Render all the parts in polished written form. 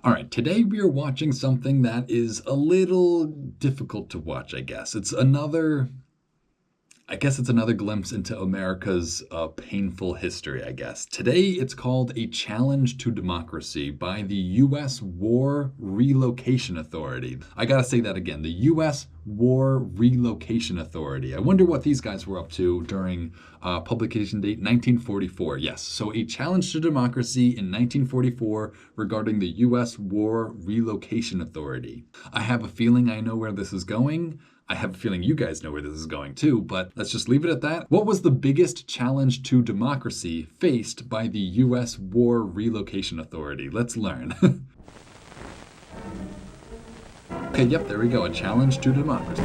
All right, today we are watching something that is a little difficult to watch, I guess. It's another glimpse into America's painful history, I guess. Today it's called A Challenge to Democracy by the U.S. War Relocation Authority. I gotta say that again, the U.S. War Relocation Authority. I wonder what these guys were up to during publication date 1944. Yes, so A Challenge to Democracy in 1944 regarding the U.S. War Relocation Authority. I have a feeling I know where this is going. I have a feeling you guys know where this is going too, but let's just leave it at that. What was the biggest challenge to democracy faced by the U.S. War Relocation Authority? Let's learn. Okay, yep, there we go. A challenge to democracy.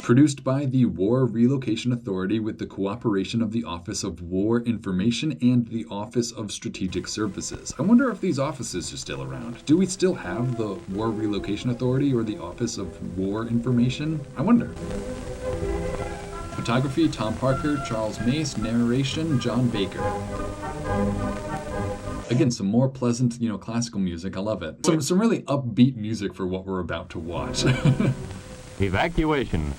Produced by the War Relocation Authority with the cooperation of the Office of War Information and the Office of Strategic Services. I wonder if these offices are still around. Do we still have the War Relocation Authority or the Office of War Information? I wonder. Photography, Tom Parker, Charles Mace. Narration, John Baker. Again, some more pleasant, classical music. I love it. Some really upbeat music for what we're about to watch. Evacuation.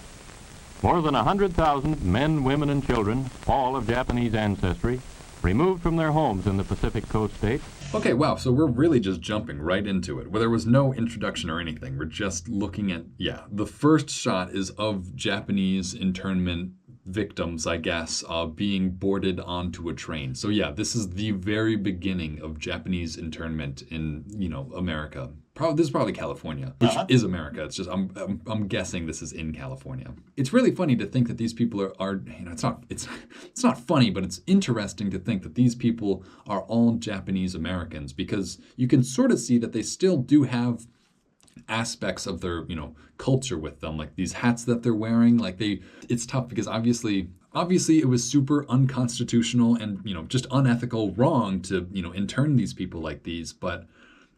More than 100,000 men, women, and children, all of Japanese ancestry, removed from their homes in the Pacific Coast states. Okay, wow, so we're really just jumping right into it, where there was no introduction or anything. We're just looking at, the first shot is of Japanese internment victims, I guess, being boarded onto a train. So this is the very beginning of Japanese internment in, America. This is probably California, which is America. It's just I'm guessing this is in California. It's really funny to think that these people are it's not funny, but it's interesting to think that these people are all Japanese Americans, because you can sort of see that they still do have aspects of their culture with them, like these hats that they're wearing. It's tough because obviously it was super unconstitutional and just unethical, wrong to intern these people like these, but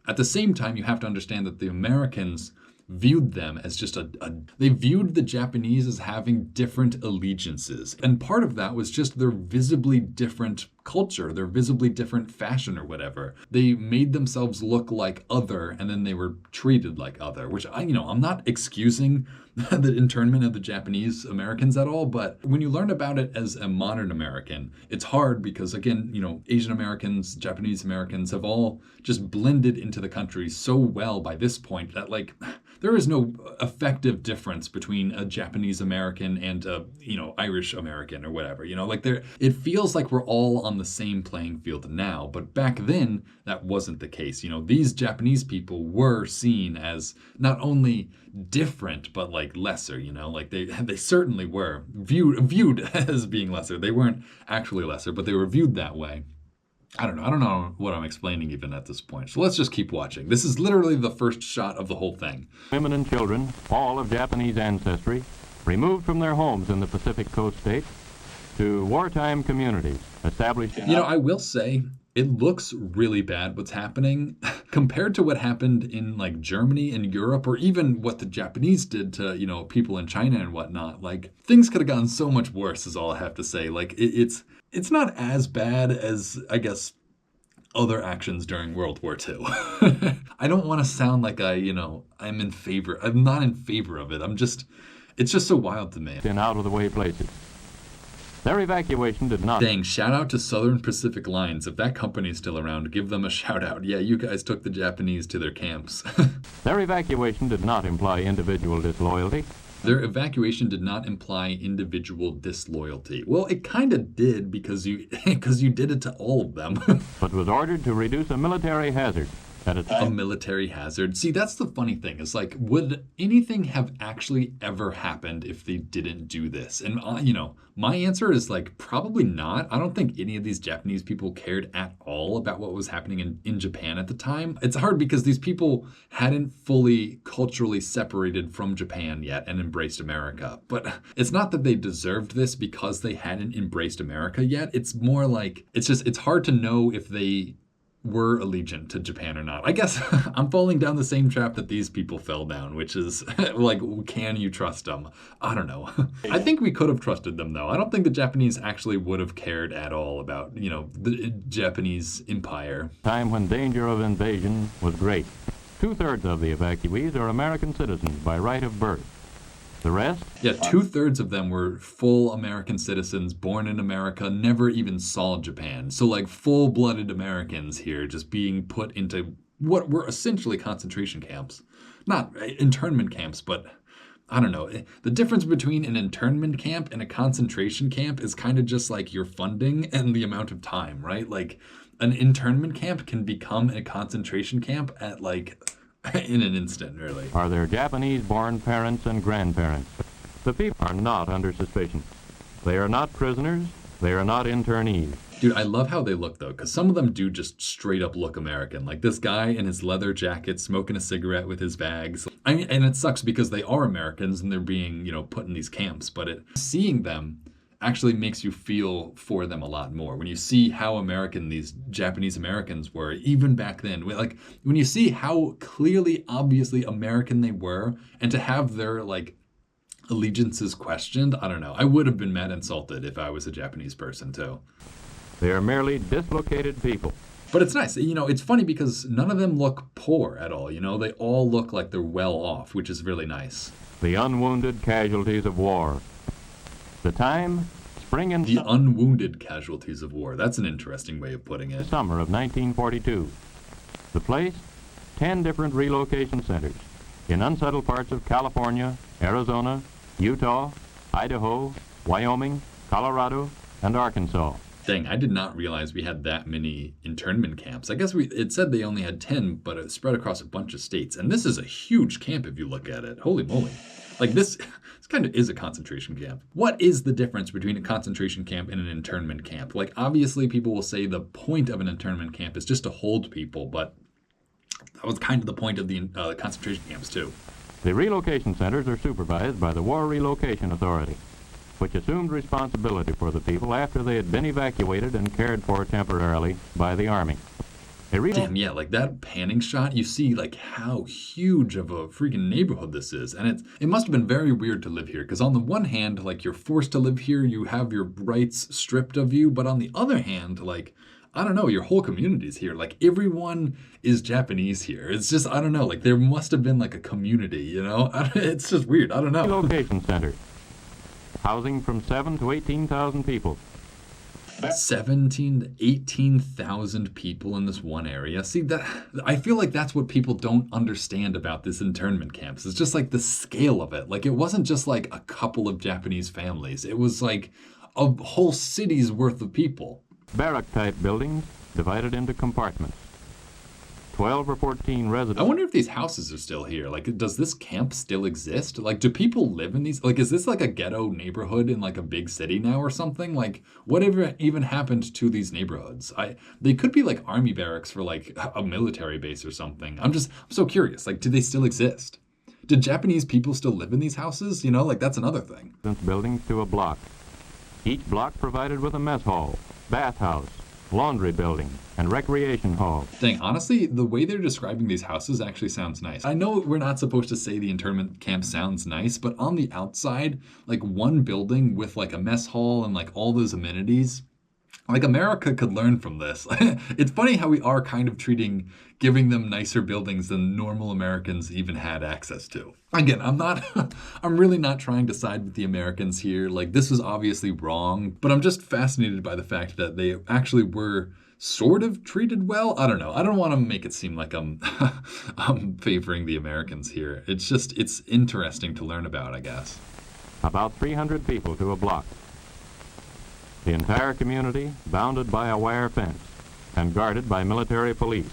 at the same time, you have to understand that the Americans viewed them as just they viewed the Japanese as having different allegiances. And part of that was just their visibly different culture, their visibly different fashion or whatever. They made themselves look like other, and then they were treated like other, which I'm not excusing the internment of the Japanese Americans at all, but when you learn about it as a modern American, it's hard because, again, Asian Americans, Japanese Americans have all just blended into the country so well by this point that, there is no effective difference between a Japanese American and a, Irish American or whatever. It feels like we're all on the same playing field now, but back then that wasn't the case. These Japanese people were seen as not only different but lesser. They certainly were viewed as being lesser. They weren't actually lesser, but they were viewed that way. I don't know what I'm explaining even at this point. So let's just keep watching. This is literally the first shot of the whole thing. Women and children, all of Japanese ancestry, removed from their homes in the Pacific Coast states to wartime communities established. I will say it looks really bad what's happening compared to what happened in Germany and Europe, or even what the Japanese did to, people in China and whatnot. Things could have gotten so much worse is all I have to say. It's not as bad as, I guess, other actions during World War II. I don't want to sound like I'm in favor. I'm not in favor of it. It's just so wild to me. In out-of-the-way places. Their evacuation did not... Dang, shout out to Southern Pacific Lines. If that company's still around, give them a shout out. Yeah, you guys took the Japanese to their camps. Their evacuation did not imply individual disloyalty. Their evacuation did not imply individual disloyalty. Well, it kind of did because you did it to all of them. But was ordered to reduce a military hazard at a time. A military hazard. See, that's the funny thing. It's would anything have actually ever happened if they didn't do this? And, my answer is probably not. I don't think any of these Japanese people cared at all about what was happening in Japan at the time. It's hard because these people hadn't fully culturally separated from Japan yet and embraced America. But it's not that they deserved this because they hadn't embraced America yet. It's more it's hard to know if they were allegiant to Japan or not. I guess I'm falling down the same trap that these people fell down, which is like, can you trust them? I don't know. I think we could have trusted them, though. I don't think the Japanese actually would have cared at all about, the Japanese empire. Time when danger of invasion was great. 2/3 of the evacuees are American citizens by right of birth. The rest? Yeah, 2/3 of them were full American citizens, born in America, never even saw Japan. So, like, full-blooded Americans here just being put into what were essentially concentration camps. Not internment camps, but I don't know. The difference between an internment camp and a concentration camp is kind of just like your funding and the amount of time, right? Like, an internment camp can become a concentration camp at, like, in an instant, really. Are their Japanese-born parents and grandparents. The people are not under suspicion. They are not prisoners. They are not internees. Dude, I love how they look, though, because some of them do just straight up look American. Like this guy in his leather jacket smoking a cigarette with his bags. I mean, and it sucks because they are Americans and they're being, put in these camps. But seeing them actually makes you feel for them a lot more. When you see how American these Japanese Americans were, even back then, like when you see how clearly, obviously American they were, and to have their like allegiances questioned, I don't know. I would have been mad insulted if I was a Japanese person too. They are merely dislocated people. But it's nice. It's funny because none of them look poor at all. They all look like they're well off, which is really nice. The unwounded casualties of war. The time, spring and The unwounded casualties of war. That's an interesting way of putting it. summer of 1942. The place, 10 different relocation centers in unsettled parts of California, Arizona, Utah, Idaho, Wyoming, Colorado, and Arkansas. Dang, I did not realize we had that many internment camps. I guess it said they only had 10, but it spread across a bunch of states. And this is a huge camp if you look at it. Holy moly. Like this kind of is a concentration camp. What is the difference between a concentration camp and an internment camp? Like obviously people will say the point of an internment camp is just to hold people, but that was kind of the point of the concentration camps too. The relocation centers are supervised by the War Relocation Authority, which assumed responsibility for the people after they had been evacuated and cared for temporarily by the Army. Damn, yeah, like that panning shot, you see like how huge of a freaking neighborhood this is. And it must have been very weird to live here, because on the one hand, like you're forced to live here, you have your rights stripped of you, but on the other hand, like, I don't know, your whole community's here. Like everyone is Japanese here. It's just, I don't know, like there must have been like a community, It's just weird, I don't know. Relocation centers, housing from 7,000 to 18,000 people. 17 to 18,000 people in this one area. See, that I feel like that's what people don't understand about this internment camps. It's just like the scale of it. Like it wasn't just like a couple of Japanese families. It was like a whole city's worth of people. Barrack-type buildings divided into compartments. 12 or 14 residents. I wonder if these houses are still here. Like, does this camp still exist? Like, do people live in these? Like, is this like a ghetto neighborhood in like a big city now or something? Like, whatever even happened to these neighborhoods? They could be like army barracks for like a military base or something. I'm so curious. Like, do they still exist? Did Japanese people still live in these houses? Like that's another thing. Buildings to a block. Each block provided with a mess hall, bathhouse, laundry building, and recreation hall. Dang, honestly, the way they're describing these houses actually sounds nice. I know we're not supposed to say the internment camp sounds nice, but on the outside, like one building with like a mess hall and like all those amenities, like America could learn from this. It's funny how we are kind of giving them nicer buildings than normal Americans even had access to. Again, I'm really not trying to side with the Americans here. Like this was obviously wrong, but I'm just fascinated by the fact that they actually were sort of treated well. I don't know. I don't want to make it seem like I'm favoring the Americans here. It's interesting to learn about, I guess. About 300 people to a block. The entire community bounded by a wire fence and guarded by military police.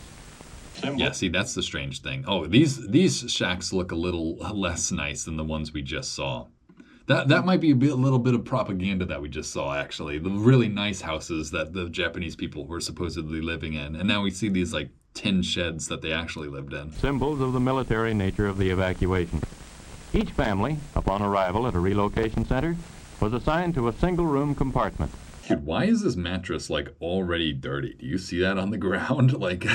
Yeah, see, that's the strange thing. Oh, these shacks look a little less nice than the ones we just saw. That might be a little bit of propaganda that we just saw, actually. The really nice houses that the Japanese people were supposedly living in. And now we see these, like, tin sheds that they actually lived in. Symbols of the military nature of the evacuation. Each family, upon arrival at a relocation center, was assigned to a single-room compartment. Dude, why is this mattress like already dirty? Do you see that on the ground? Like,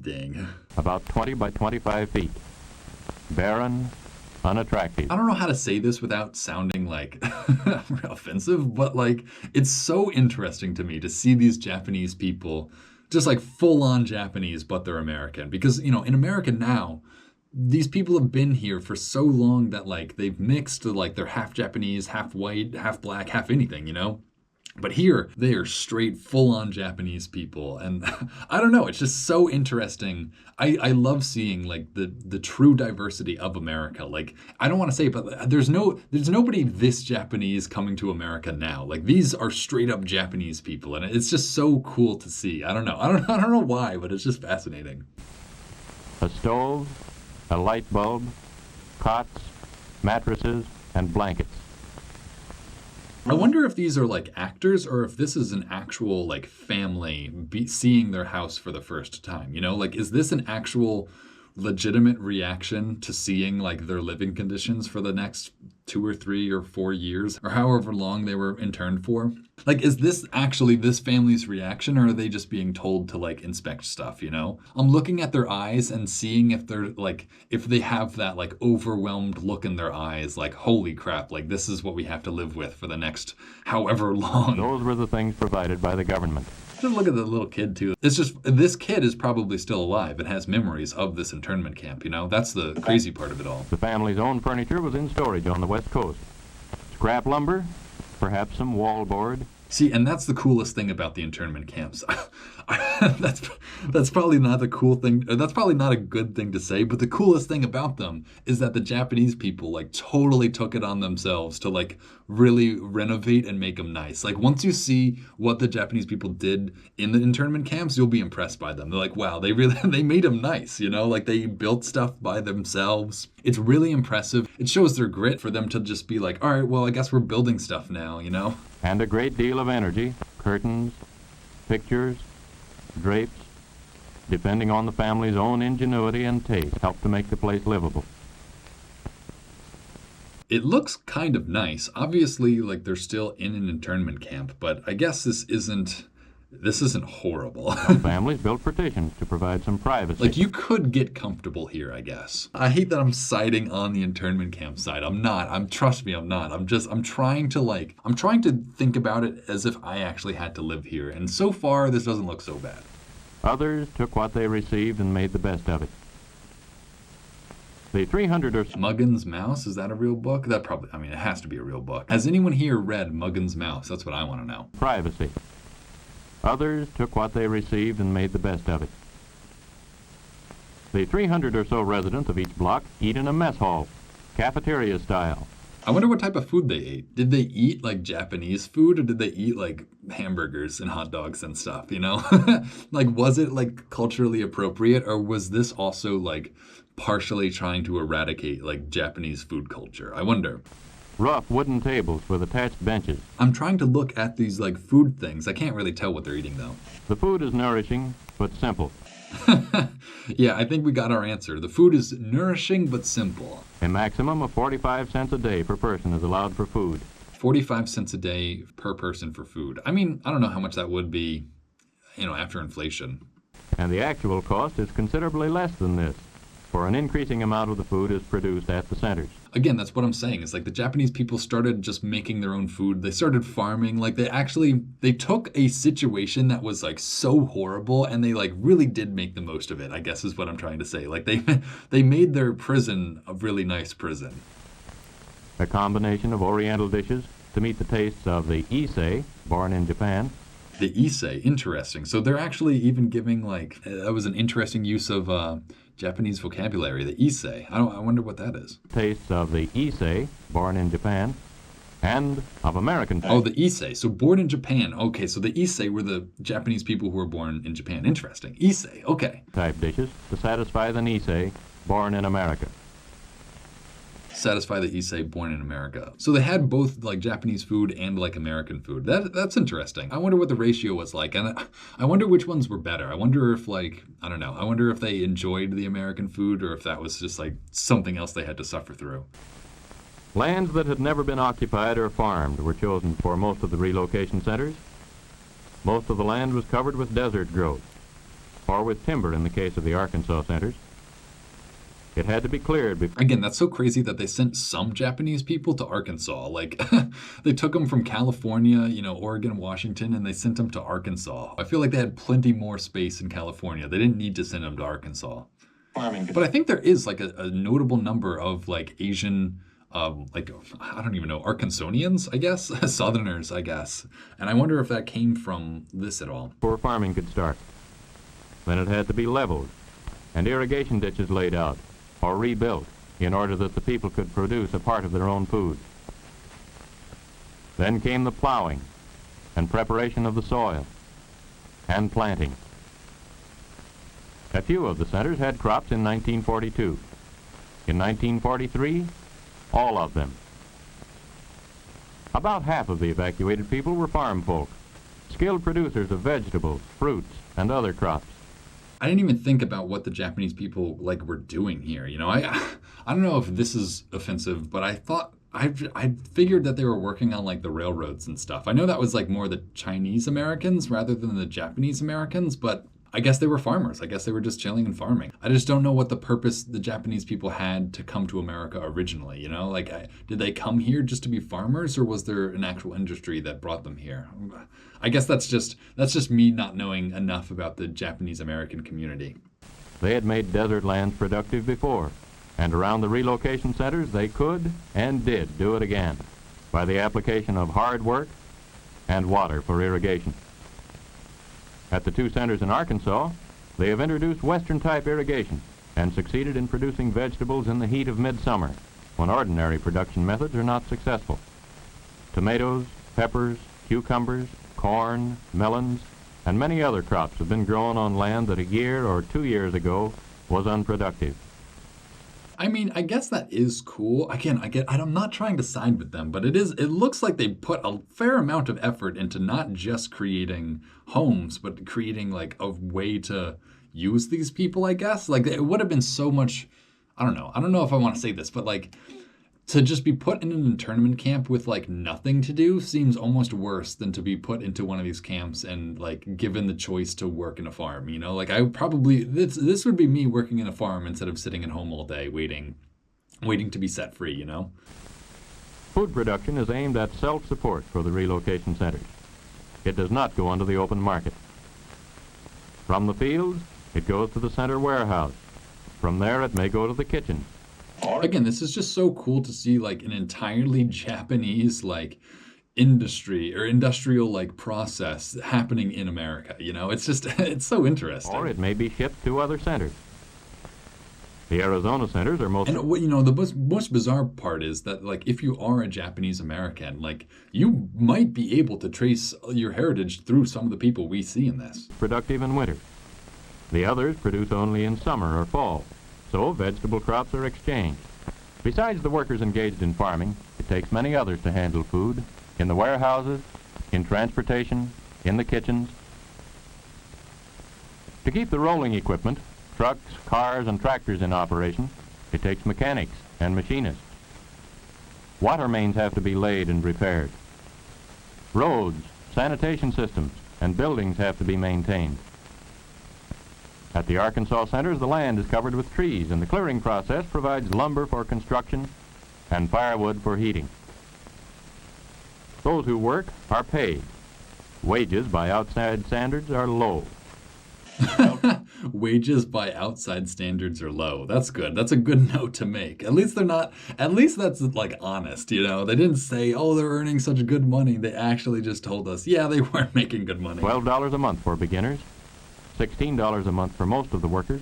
dang. About 20 by 25 feet. Barren, unattractive. I don't know how to say this without sounding like offensive, but like it's so interesting to me to see these Japanese people just like full on Japanese, but they're American. Because, in America now, these people have been here for so long that like they've mixed, like they're half Japanese, half white, half black, half anything. But here, they are straight, full-on Japanese people, and I don't know. It's just so interesting. I love seeing like the true diversity of America. Like I don't want to say it, but there's nobody this Japanese coming to America now. Like these are straight up Japanese people, and it's just so cool to see. I don't know. I don't know why, but it's just fascinating. A stove, a light bulb, cots, mattresses, and blankets. I wonder if these are like actors or if this is an actual like family seeing their house for the first time. Like is this an actual legitimate reaction to seeing like their living conditions for the next 2 or 3 or 4 years or however long they were interned for? Like, is this actually this family's reaction, or are they just being told to like inspect stuff? I'm looking at their eyes and seeing if they're like, if they have that like overwhelmed look in their eyes, like, holy crap, like this is what we have to live with for the next however long. Those were the things provided by the government. Just look at the little kid too. It's just, this kid is probably still alive and has memories of this internment camp, That's the crazy part of it all. The family's own furniture was in storage on the West Coast. Scrap lumber, perhaps some wallboard. See, and that's the coolest thing about the internment camps. That's probably not the cool thing. That's probably not a good thing to say, but the coolest thing about them is that the Japanese people like totally took it on themselves to like really renovate and make them nice. Like once you see what the Japanese people did in the internment camps, you'll be impressed by them. They're like, wow, they made them nice, Like they built stuff by themselves. It's really impressive. It shows their grit for them to just be like, all right, well, I guess we're building stuff now, And a great deal of energy, curtains, pictures, drapes, depending on the family's own ingenuity and taste, helped to make the place livable. It looks kind of nice. Obviously, like they're still in an internment camp, but I guess this isn't horrible. Some families built partitions to provide some privacy. Like you could get comfortable here, I guess. I hate that I'm siding on the internment camp side. I'm not. Trust me, I'm not. I'm trying to think about it as if I actually had to live here. And so far, this doesn't look so bad. Others took what they received and made the best of it. The 300 or Muggin's Mouse, is that a real book? It has to be a real book. Has anyone here read Muggin's Mouse? That's what I want to know. Privacy. Others took what they received and made the best of it. The 300 or so residents of each block eat in a mess hall, cafeteria style. I wonder what type of food they ate. Did they eat like Japanese food, or did they eat like hamburgers and hot dogs and stuff, Like, was it like culturally appropriate, or was this also like partially trying to eradicate like Japanese food culture? I wonder. Rough wooden tables with attached benches. I'm trying to look at these like food things. I can't really tell what they're eating though. The food is nourishing, but simple. Yeah, I think we got our answer. The food is nourishing but simple. A maximum of 45 cents a day per person is allowed for food. 45 cents a day per person for food. I mean, I don't know how much that would be, after inflation. And the actual cost is considerably less than this, for an increasing amount of the food is produced at the centers. Again, that's what I'm saying. It's like the Japanese people started just making their own food. They started farming. Like they took a situation that was like so horrible and they like really did make the most of it, I guess is what I'm trying to say. Like they made their prison a really nice prison. A combination of oriental dishes to meet the tastes of the Issei, born in Japan. The Issei, interesting. So they're actually even giving like, that was an interesting use of Japanese vocabulary, the Issei. I wonder what that is. Tastes of the Issei, born in Japan, and of American. Oh, the Issei. So born in Japan. Okay, so the Issei were the Japanese people who were born in Japan. Interesting. Issei, okay. Type dishes to satisfy the Nisei, born in America. Satisfy the Issei, born in America. So they had both like Japanese food and like American food. That's interesting. I wonder what the ratio was like, and I wonder which ones were better. I wonder if like, I don't know, I wonder if they enjoyed the American food or if that was just like something else they had to suffer through. Lands that had never been occupied or farmed were chosen for most of the relocation centers. Most of the land was covered with desert growth, or with timber in the case of the Arkansas centers. It had to be cleared before. Again, that's so crazy that they sent some Japanese people to Arkansas. Like, they took them from California, Oregon, Washington, and they sent them to Arkansas. I feel like they had plenty more space in California. They didn't need to send them to Arkansas. But I think there is like a notable number of like Asian, like, I don't even know, Arkansonians, I guess, Southerners, I guess. And I wonder if that came from this at all. Before farming could start. Then it had to be leveled and irrigation ditches laid out or rebuilt in order that the people could produce a part of their own food. Then came the plowing and preparation of the soil and planting. A few of the centers had crops in 1942. In 1943, all of them. About half of the evacuated people were farm folk, skilled producers of vegetables, fruits, and other crops. I didn't even think about what the Japanese people like were doing here. I don't know if this is offensive, but I figured that they were working on like the railroads and stuff. I know that was like more the Chinese Americans rather than the Japanese Americans, but I guess they were farmers. I guess they were just chilling and farming. I just don't know what the purpose the Japanese people had to come to America originally, did they come here just to be farmers, or was there an actual industry that brought them here? I guess that's just me not knowing enough about the Japanese American community. They had made desert lands productive before, and around the relocation centers they could and did do it again by the application of hard work and water for irrigation. At the two centers in Arkansas, they have introduced Western-type irrigation and succeeded in producing vegetables in the heat of midsummer, when ordinary production methods are not successful. Tomatoes, peppers, cucumbers, corn, melons, and many other crops have been grown on land that a year or 2 years ago was unproductive. I mean, I guess that is cool. Again, I'm not trying to side with them, but it looks like they put a fair amount of effort into not just creating homes, but creating like a way to use these people, I guess. Like, it would have been so much, I don't know if I want to say this, but like to just be put in an internment camp with like nothing to do seems almost worse than to be put into one of these camps and like given the choice to work in a farm, Like, I probably, this would be me working in a farm instead of sitting at home all day waiting to be set free, Food production is aimed at self-support for the relocation centers. It does not go onto the open market. From the field, it goes to the center warehouse. From there, it may go to the kitchen. Again, this is just so cool to see like an entirely Japanese like industry or industrial like process happening in America. It's just it's so interesting. Or it may be shipped to other centers. The Arizona centers are most. And the most bizarre part is that like if you are a Japanese American, like you might be able to trace your heritage through some of the people we see in this. Productive in winter. The others produce only in summer or fall. So vegetable crops are exchanged. Besides the workers engaged in farming, it takes many others to handle food, in the warehouses, in transportation, in the kitchens. To keep the rolling equipment, trucks, cars, and tractors in operation, it takes mechanics and machinists. Water mains have to be laid and repaired. Roads, sanitation systems, and buildings have to be maintained. At the Arkansas centers, the land is covered with trees, and the clearing process provides lumber for construction and firewood for heating. Those who work are paid. Wages by outside standards are low. Wages by outside standards are low. That's good. That's a good note to make. At least that's like honest, They didn't say, oh, they're earning such good money. They actually just told us, yeah, they weren't making good money. $12 a month for beginners. $16 a month for most of the workers,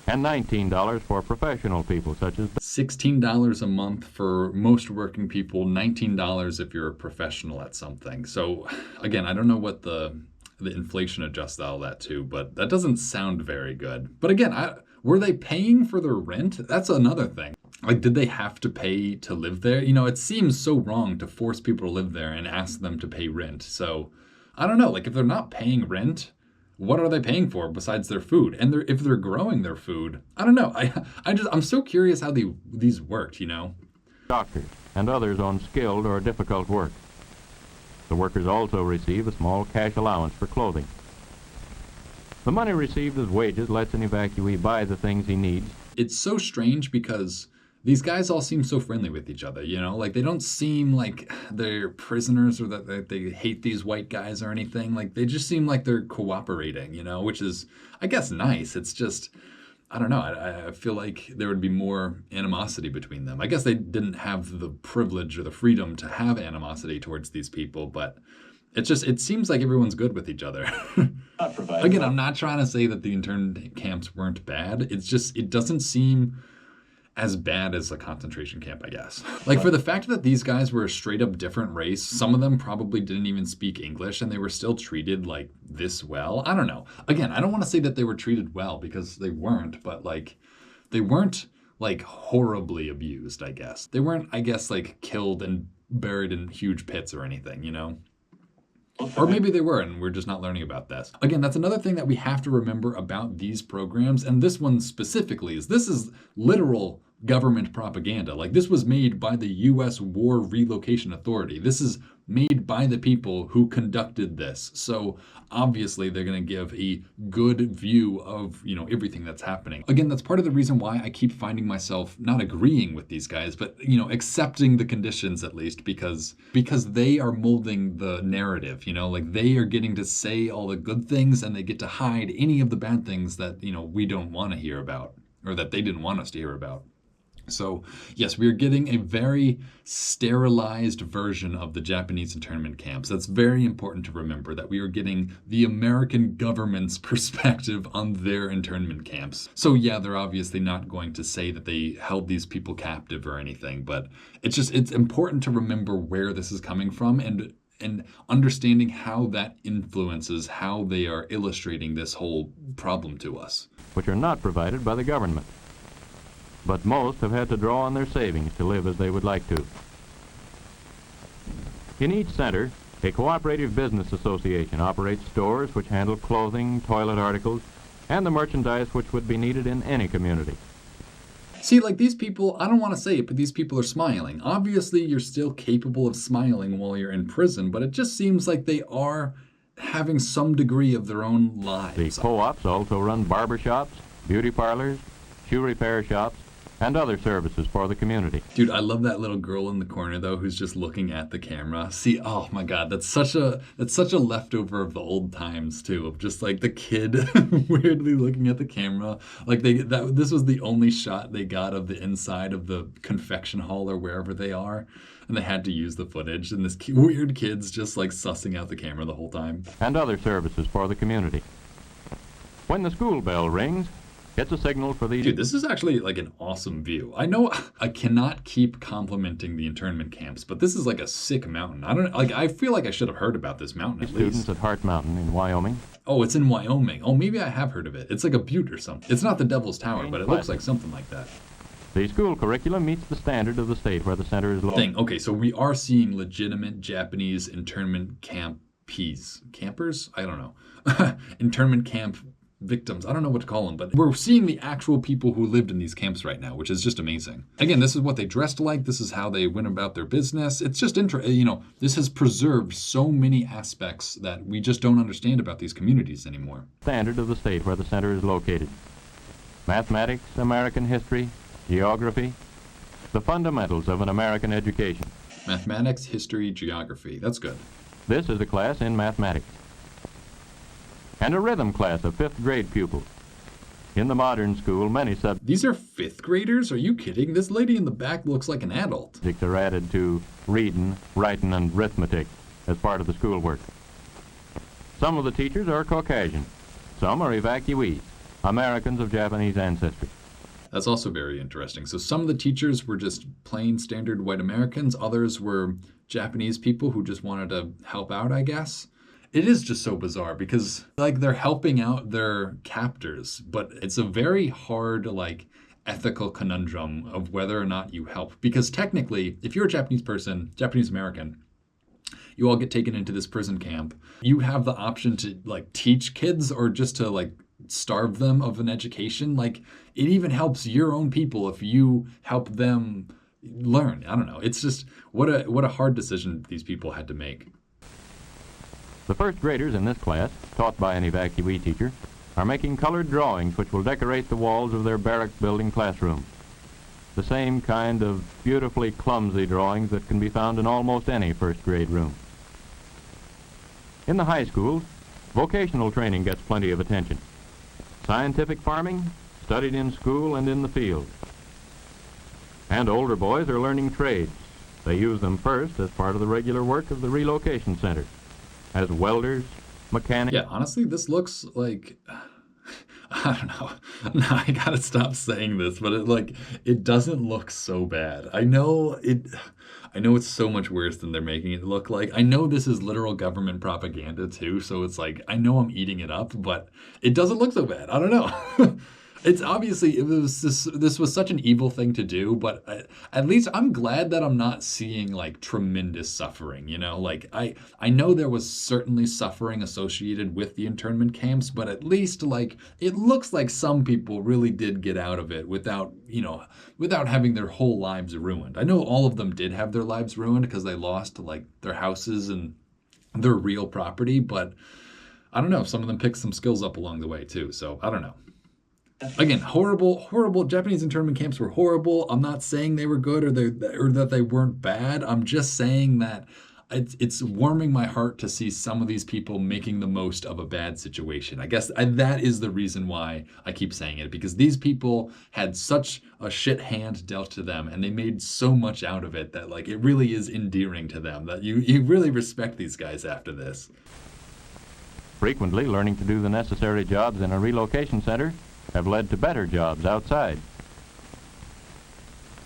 and $19 for professional people such as... $16 a month for most working people, $19 if you're a professional at something. So, again, I don't know what the inflation adjusts all that to, but that doesn't sound very good. But again, were they paying for their rent? That's another thing. Like, did they have to pay to live there? It seems so wrong to force people to live there and ask them to pay rent. So, I don't know. Like, if they're not paying rent, what are they paying for besides their food? And if they're growing their food, I don't know. I'm so curious how these worked, Doctors, and others on skilled or difficult work. The workers also receive a small cash allowance for clothing. The money received as wages lets an evacuee buy the things he needs. It's so strange because these guys all seem so friendly with each other, Like, they don't seem like they're prisoners or that they hate these white guys or anything. Like, they just seem like they're cooperating, which is, I guess, nice. It's just, I don't know. I feel like there would be more animosity between them. I guess they didn't have the privilege or the freedom to have animosity towards these people, but it seems like everyone's good with each other. Again, I'm not trying to say that the internment camps weren't bad. It's just, it doesn't seem as bad as a concentration camp, I guess. Like, for the fact that these guys were a straight up different race, some of them probably didn't even speak English and they were still treated like this well. I don't know. Again, I don't want to say that they were treated well because they weren't, but like, they weren't like horribly abused, I guess. They weren't, I guess, like killed and buried in huge pits or anything, Or maybe they were, and we're just not learning about this. Again, that's another thing that we have to remember about these programs, and this one specifically this is literal government propaganda. Like, this was made by the U.S. War Relocation Authority. This is made by the people who conducted this. So obviously they're going to give a good view of, everything that's happening. Again, that's part of the reason why I keep finding myself not agreeing with these guys, but, accepting the conditions at least because they are molding the narrative, like they are getting to say all the good things and they get to hide any of the bad things that, we don't want to hear about or that they didn't want us to hear about. So, yes, we are getting a very sterilized version of the Japanese internment camps. That's very important to remember, that we are getting the American government's perspective on their internment camps. So, yeah, they're obviously not going to say that they held these people captive or anything, but it's important to remember where this is coming from and understanding how that influences how they are illustrating this whole problem to us. Which are not provided by the government. But most have had to draw on their savings to live as they would like to. In each center, a cooperative business association operates stores which handle clothing, toilet articles, and the merchandise which would be needed in any community. See, like, these people, I don't want to say it, but these people are smiling. Obviously, you're still capable of smiling while you're in prison, but it just seems like they are having some degree of their own lives. The co-ops also run barber shops, beauty parlors, shoe repair shops, and other services for the community. Dude, I love that little girl in the corner though who's just looking at the camera. See, oh my God, that's such a leftover of the old times too, of just like the kid weirdly looking at the camera. Like this was the only shot they got of the inside of the confection hall or wherever they are, and they had to use the footage. And this weird kid's just like sussing out the camera the whole time. And other services for the community. When the school bell rings, it's a signal for these... Dude, this is actually like an awesome view. I know I cannot keep complimenting the internment camps, but this is like a sick mountain. I feel like I should have heard about this mountain at least. Students at Hart Mountain in Wyoming. Oh, it's in Wyoming. Oh, maybe I have heard of it. It's like a butte or something. It's not the Devil's Tower, but it looks like something like that. The school curriculum meets the standard of the state where the center is located. Okay, so we are seeing legitimate Japanese internment campers? I don't know. Internment camp victims. I don't know what to call them, but we're seeing the actual people who lived in these camps right now, which is just amazing. Again, this is what they dressed like. This is how they went about their business. It's just this has preserved so many aspects that we just don't understand about these communities anymore. Standard of the state where the center is located. Mathematics, American history, geography, the fundamentals of an American education. Mathematics, history, geography. That's good. This is a class in mathematics. And a rhythm class of 5th grade pupils. In the modern school, many subjects... These are 5th graders? Are you kidding? This lady in the back looks like an adult. ...are added to reading, writing, and arithmetic as part of the schoolwork. Some of the teachers are Caucasian. Some are evacuees, Americans of Japanese ancestry. That's also very interesting. So some of the teachers were just plain standard white Americans. Others were Japanese people who just wanted to help out, I guess. It is just so bizarre because, like, they're helping out their captors, but it's a very hard, like, ethical conundrum of whether or not you help. Because technically, if you're a Japanese person, Japanese American, you all get taken into this prison camp. You have the option to, like, teach kids or just to, like, starve them of an education. Like, it even helps your own people if you help them learn. I don't know. It's just what a hard decision these people had to make. The first graders in this class, taught by an evacuee teacher, are making colored drawings which will decorate the walls of their barrack building classroom. The same kind of beautifully clumsy drawings that can be found in almost any first grade room. In the high schools, vocational training gets plenty of attention. Scientific farming, studied in school and in the field. And older boys are learning trades. They use them first as part of the regular work of the relocation center, as welders, mechanics. Yeah, honestly, this looks like, I don't know. No, I gotta stop saying this, but it doesn't look so bad. I know it's so much worse than they're making it look like. I know this is literal government propaganda too, so it's like I know I'm eating it up, but it doesn't look so bad. I don't know. It's obviously this was such an evil thing to do, but at least I'm glad that I'm not seeing like tremendous suffering, you know? Like I know there was certainly suffering associated with the internment camps, but at least like it looks like some people really did get out of it without, without having their whole lives ruined. I know all of them did have their lives ruined because they lost like their houses and their real property, but I don't know, some of them picked some skills up along the way too, so I don't know. Again, horrible. Japanese internment camps were horrible. I'm not saying they were good or that they weren't bad. I'm just saying that it's warming my heart to see some of these people making the most of a bad situation. I guess that is the reason why I keep saying it, because these people had such a shit hand dealt to them and they made so much out of it that like it really is endearing to them that you really respect these guys after this. Frequently, learning to do the necessary jobs in a relocation center have led to better jobs outside.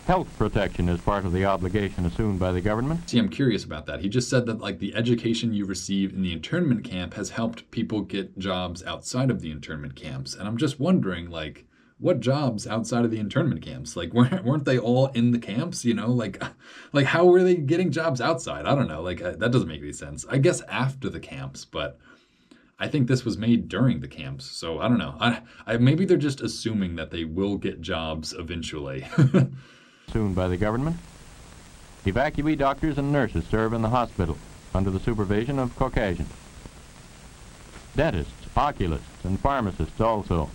Health protection is part of the obligation assumed by the government. See, I'm curious about that. He just said that like the education you receive in the internment camp has helped people get jobs outside of the internment camps. And I'm just wondering, like, what jobs outside of the internment camps? Like, weren't they all in the camps? Like how were they getting jobs outside? I don't know. Like, that doesn't make any sense. I guess after the camps, but I think this was made during the camps, so I don't know. I maybe they're just assuming that they will get jobs eventually. Soon by the government. Evacuee doctors and nurses serve in the hospital under the supervision of Caucasians. Dentists, oculists, and pharmacists also.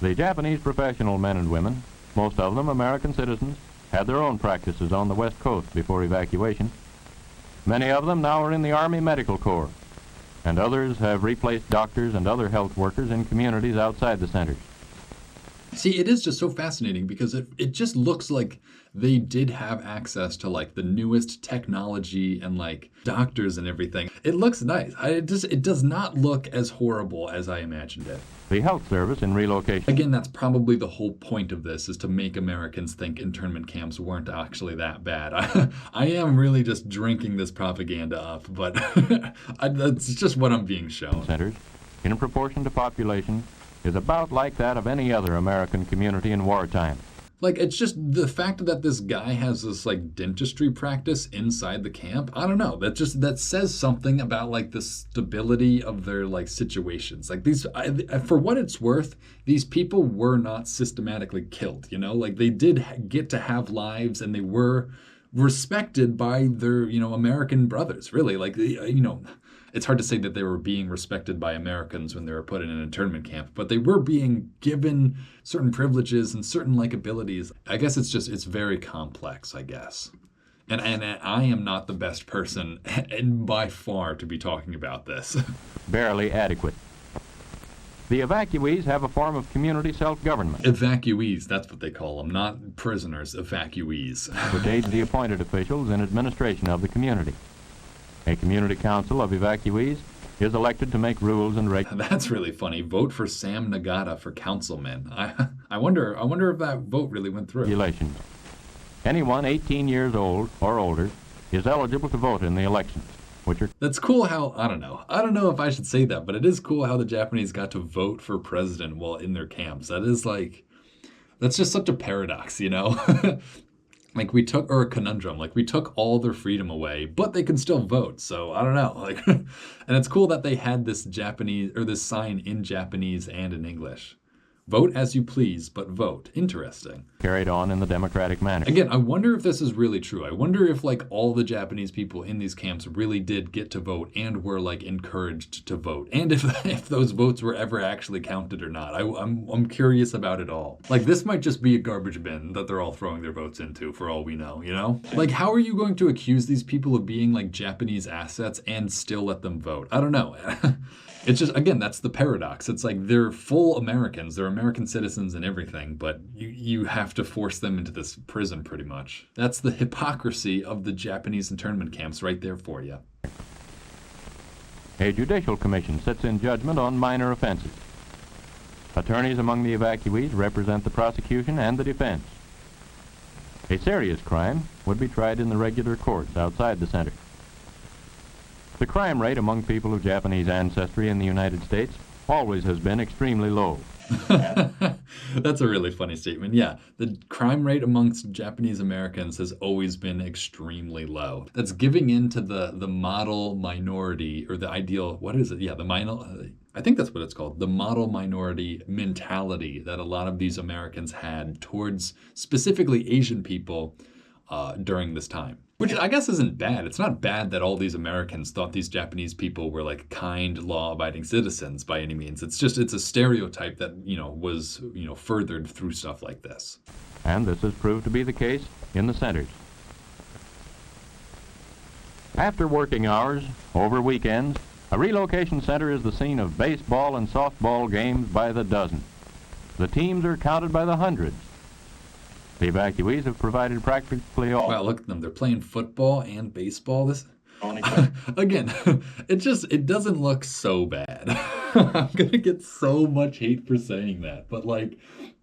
The Japanese professional men and women, most of them American citizens, had their own practices on the West Coast before evacuation. Many of them now are in the Army Medical Corps, and others have replaced doctors and other health workers in communities outside the centers. See, it is just so fascinating because it just looks like they did have access to like the newest technology and like doctors and everything. It looks nice. It does not look as horrible as I imagined it. The health service in relocation. Again, that's probably the whole point of this, is to make Americans think internment camps weren't actually that bad. I am really just drinking this propaganda up, but that's just what I'm being shown. Centers, in proportion to population, is about like that of any other American community in wartime. Like, it's just the fact that this guy has this like dentistry practice inside the camp. I don't know. That says something about like the stability of their like situations. Like for what it's worth, these people were not systematically killed. Like they did get to have lives, and they were respected by their American brothers. Really, like it's hard to say that they were being respected by Americans when they were put in an internment camp, but they were being given certain privileges and certain like abilities. I guess it's very complex, I guess. And I am not the best person and by far to be talking about this. Barely adequate. The evacuees have a form of community self-government. Evacuees, that's what they call them, not prisoners, evacuees. Which aids the appointed officials in administration of the community. A community council of evacuees is elected to make rules and regulations. That's really funny. Vote for Sam Nagata for councilman. I wonder if that vote really went through. Regulations. Anyone 18 years old or older is eligible to vote in the elections, which are... That's cool how, I don't know if I should say that, but it is cool how the Japanese got to vote for president while in their camps. That's just such a paradox, Like or a conundrum, like we took all their freedom away, but they can still vote. So I don't know, like, and it's cool that they had this sign in Japanese and in English, Vote as you please, but vote. Interesting. carried on in the democratic manner. Again, I wonder if this is really true. I wonder if like all the Japanese people in these camps really did get to vote and were like encouraged to vote, and if those votes were ever actually counted or not. I'm curious about it all. Like this might just be a garbage bin that they're all throwing their votes into for all we know. You know, like how are you going to accuse these people of being like Japanese assets and still let them vote? I don't know. It's just, again, that's the paradox. It's like they're full Americans, they're American citizens and everything, but you have to force them into this prison pretty much. That's the hypocrisy of the Japanese internment camps right there for you. A judicial commission sits in judgment on minor offenses. Attorneys among the evacuees represent the prosecution and the defense. A serious crime would be tried in the regular courts outside the center. The crime rate among people of Japanese ancestry in the United States always has been extremely low. That's a really funny statement. Yeah, the crime rate amongst Japanese Americans has always been extremely low. That's giving in to the model minority, or the ideal, what is it? Yeah, I think that's what it's called, the model minority mentality that a lot of these Americans had towards specifically Asian people during this time. Which I guess isn't bad. It's not bad that all these Americans thought these Japanese people were like kind, law-abiding citizens by any means. It's a stereotype that, was, furthered through stuff like this. And this has proved to be the case in the centers. After working hours, over weekends, a relocation center is the scene of baseball and softball games by the dozen. The teams are counted by the hundreds. The evacuees have provided practically all. Wow, look at them. They're playing football and baseball. Again, it doesn't look so bad. I'm going to get so much hate for saying that. But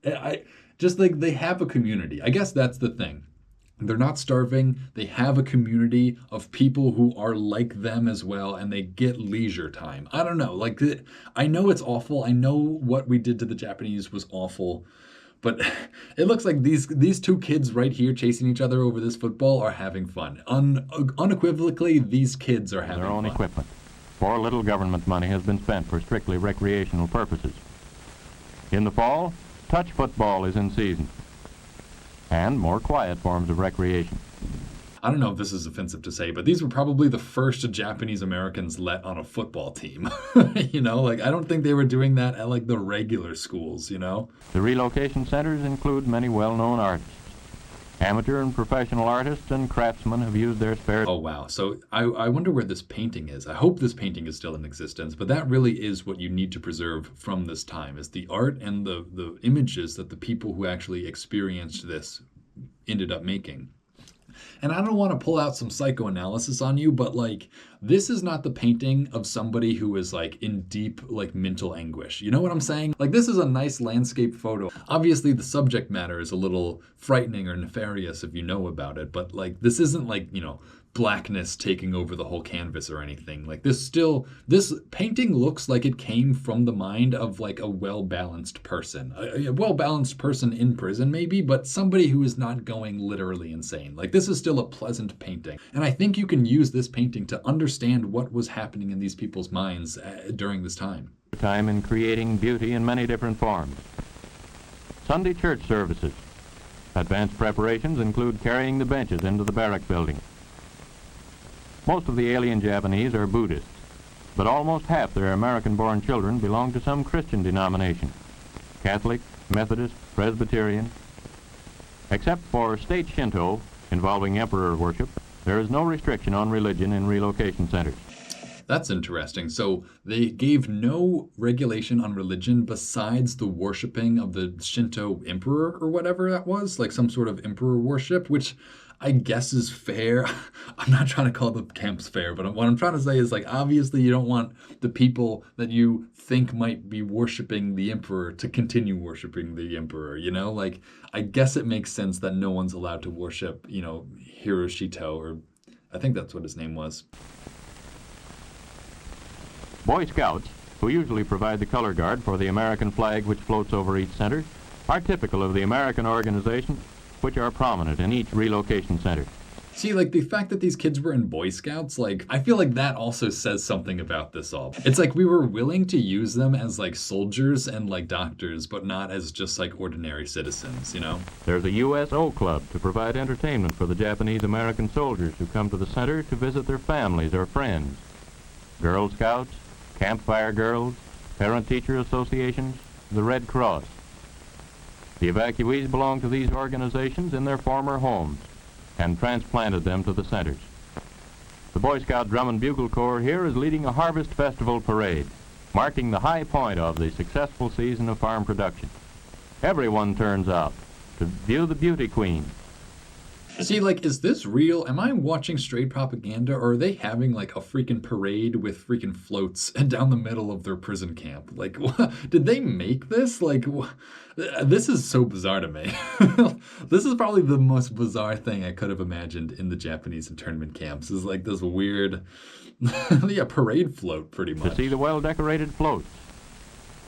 they have a community. I guess that's the thing. They're not starving. They have a community of people who are like them as well, and they get leisure time. I don't know. I know it's awful. I know what we did to the Japanese was awful. But it looks like these two kids right here chasing each other over this football are having fun. Unequivocally, these kids are having their own fun. Equipment. For little government money has been spent for strictly recreational purposes. In the fall, touch football is in season, and more quiet forms of recreation. I don't know if this is offensive to say, but these were probably the first Japanese Americans let on a football team. I don't think they were doing that at the regular schools, The relocation centers include many well-known artists. Amateur and professional artists and craftsmen have used their spare... Oh, wow. So I wonder where this painting is. I hope this painting is still in existence, but that really is what you need to preserve from this time, is the art and the images that the people who actually experienced this ended up making. And I don't want to pull out some psychoanalysis on you, but this is not the painting of somebody who is in deep mental anguish. You know what I'm saying? This is a nice landscape photo. Obviously the subject matter is a little frightening or nefarious if you know about it, but this isn't blackness taking over the whole canvas or anything. This painting looks like it came from the mind of a well-balanced person. A well-balanced person in prison maybe, but somebody who is not going literally insane. This is still a pleasant painting. And I think you can use this painting to understand what was happening in these people's minds during this time. Time in creating beauty in many different forms. Sunday church services. Advanced preparations include carrying the benches into the barrack building. Most of the alien Japanese are Buddhists, but almost half their American-born children belong to some Christian denomination: Catholic, Methodist, Presbyterian. Except for state Shinto, involving emperor worship, there is no restriction on religion in relocation centers. That's interesting. So they gave no regulation on religion besides the worshiping of the Shinto emperor or whatever that was, some sort of emperor worship, which I guess is fair. I'm not trying to call the camps fair, but what I'm trying to say is obviously you don't want the people that you think might be worshiping the emperor to continue worshiping the emperor, I guess it makes sense that no one's allowed to worship, Hiroshito, or I think that's what his name was. Boy Scouts, who usually provide the color guard for the American flag which floats over each center, are typical of the American organizations which are prominent in each relocation center. See, like the fact that these kids were in Boy Scouts, like I feel like that also says something about this all. It's like we were willing to use them as like soldiers and like doctors, but not as just like ordinary citizens, you know? There's a USO club to provide entertainment for the Japanese American soldiers who come to the center to visit their families or friends. Girl Scouts, Campfire Girls, Parent-Teacher Associations, the Red Cross. The evacuees belong to these organizations in their former homes and transplanted them to the centers. The Boy Scout Drum and Bugle Corps here is leading a harvest festival parade, marking the high point of the successful season of farm production. Everyone turns out to view the beauty queen. See, like, is this real? Am I watching straight propaganda, or are they having like a freaking parade with freaking floats down the middle of their prison camp? Like, did they make this? Like, this is so bizarre to me. This is probably the most bizarre thing I could have imagined in the Japanese internment camps. Is like this weird, yeah, parade float, pretty much. To see the well-decorated floats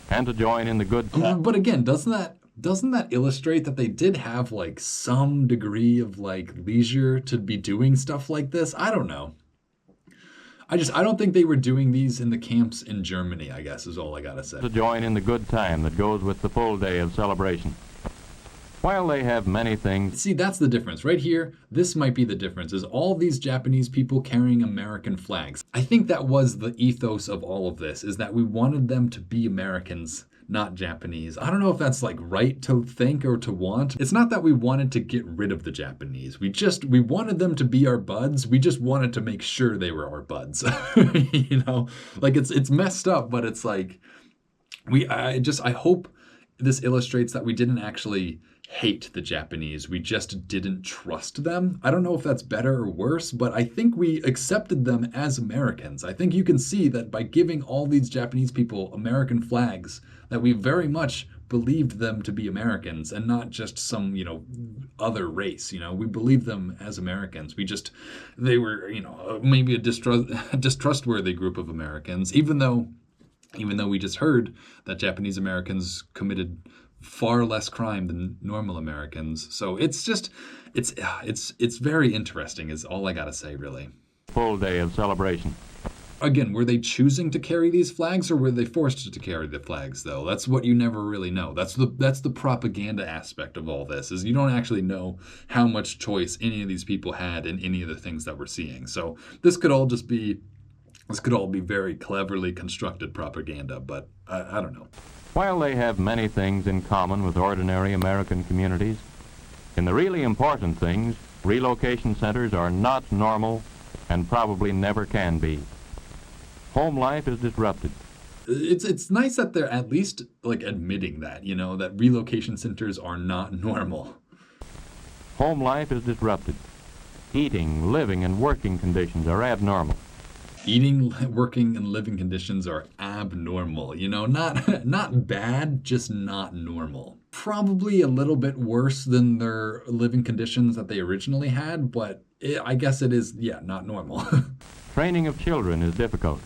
and to join in the good But again, doesn't that illustrate that they did have like some degree of like leisure to be doing stuff like this? I don't know. I don't think they were doing these in the camps in Germany, I guess is all I gotta say. to join in the good time that goes with the full day of celebration. While they have many things, See, that's the difference. Right here, this might be the difference, is all these Japanese people carrying American flags. I think that was the ethos of all of this, is that we wanted them to be Americans, not Japanese. I don't know if that's like right to think or to want. It's not that we wanted to get rid of the Japanese. We wanted them to be our buds. We just wanted to make sure they were our buds. You know, like it's messed up, but it's like I hope this illustrates that we didn't actually hate the Japanese. We just didn't trust them. I don't know if that's better or worse, but I think we accepted them as Americans. I think you can see that by giving all these Japanese people American flags, that we very much believed them to be Americans and not just some, other race. We believed them as Americans. They were, maybe a distrustworthy group of Americans, even though we just heard that Japanese Americans committed far less crime than normal Americans. So it's very interesting is all I gotta say, really. full day of celebration. Again, were they choosing to carry these flags or were they forced to carry the flags, though? That's what you never really know. That's the propaganda aspect of all this, is you don't actually know how much choice any of these people had in any of the things that we're seeing. So this could all be very cleverly constructed propaganda, but I don't know. While they have many things in common with ordinary American communities, in the really important things, relocation centers are not normal and probably never can be. Home life is disrupted. It's nice that they're at least like admitting that, that relocation centers are not normal. Home life is disrupted. Eating, living, and working conditions are abnormal. Eating, working, and living conditions are abnormal. Not bad, just not normal. Probably a little bit worse than their living conditions that they originally had, but I guess it is, not normal. Training of children is difficult.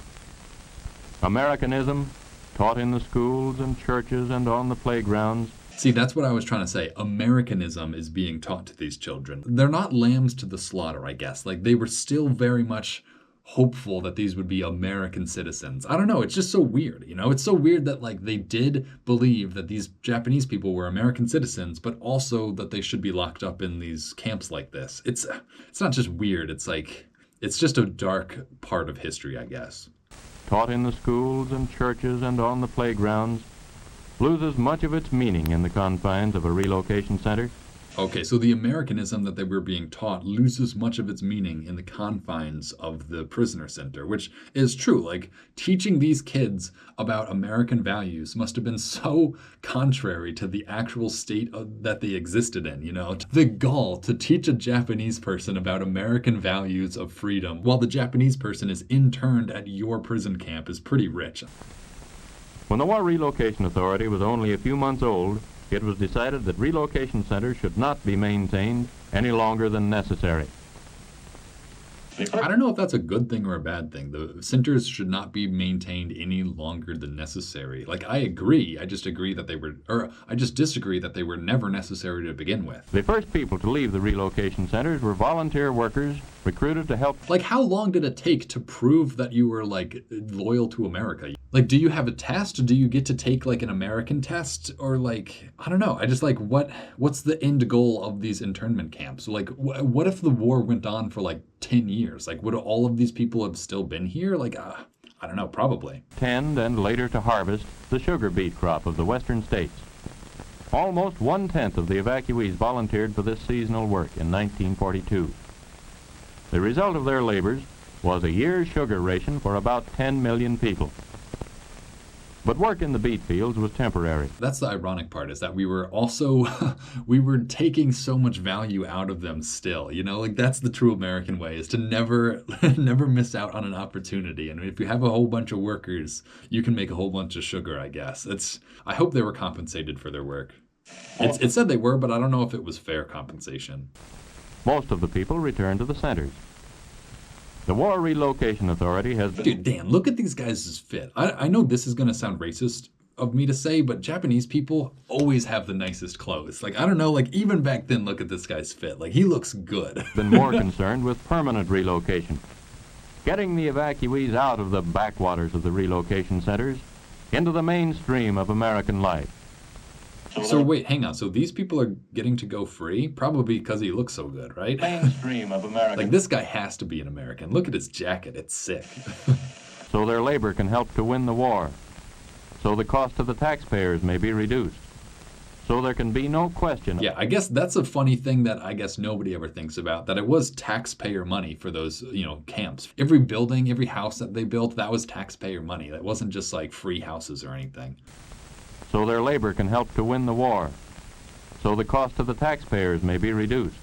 Americanism, taught in the schools and churches and on the playgrounds. See, that's what I was trying to say. Americanism is being taught to these children. They're not lambs to the slaughter, I guess. Like, they were still very much hopeful that these would be American citizens. I don't know, it's just so weird, It's so weird that, like, they did believe that these Japanese people were American citizens, but also that they should be locked up in these camps like this. It's not just weird, it's just a dark part of history, I guess. Taught in the schools and churches and on the playgrounds, loses much of its meaning in the confines of a relocation center. Okay, so the Americanism that they were being taught loses much of its meaning in the confines of the prisoner center, which is true. Like, teaching these kids about American values must have been so contrary to the actual state that they existed in, The gall to teach a Japanese person about American values of freedom while the Japanese person is interned at your prison camp is pretty rich. When the War Relocation Authority was only a few months old, it was decided that relocation centers should not be maintained any longer than necessary. I don't know if that's a good thing or a bad thing. The centers should not be maintained any longer than necessary. Like, I agree. I just agree that they were, or I just disagree that they were never necessary to begin with. The first people to leave the relocation centers were volunteer workers recruited to help. Like, how long did it take to prove that you were, like, loyal to America? Like, do you have a test? Do you get to take, like, an American test? Or, like, I don't know. I just, like, what's the end goal of these internment camps? Like, what if the war went on for, like, 10 years? Like, would all of these people have still been here? Like, I don't know, probably. Tend and later to harvest the sugar beet crop of the western states. Almost 1/10 of the evacuees volunteered for this seasonal work in 1942. The result of their labors was a year's sugar ration for about 10 million people. But work in the beet fields was temporary. That's the ironic part, is that we were also, we were taking so much value out of them still, you know, like that's the true American way, is to never, never miss out on an opportunity. And if you have a whole bunch of workers, you can make a whole bunch of sugar, I guess. I hope they were compensated for their work. It said they were, but I don't know if it was fair compensation. Most of the people returned to the centers. The War Relocation Authority has... Dude, Dan, look at these guys' fit. I know this is going to sound racist of me to say, but Japanese people always have the nicest clothes. Like, I don't know, like, even back then, look at this guy's fit. Like, he looks good. been more concerned with permanent relocation, getting the evacuees out of the backwaters of the relocation centers into the mainstream of American life. So wait, hang on. So these people are getting to go free? Probably because he looks so good, right? Mainstream of America. Like, this guy has to be an American. Look at his jacket. It's sick. So their labor can help to win the war. So the cost to the taxpayers may be reduced. So there can be no question. Yeah, I guess that's a funny thing that I guess nobody ever thinks about, that it was taxpayer money for those, you know, camps. Every building, every house that they built, that was taxpayer money. That wasn't just like free houses or anything. So their labor can help to win the war. So the cost to the taxpayers may be reduced.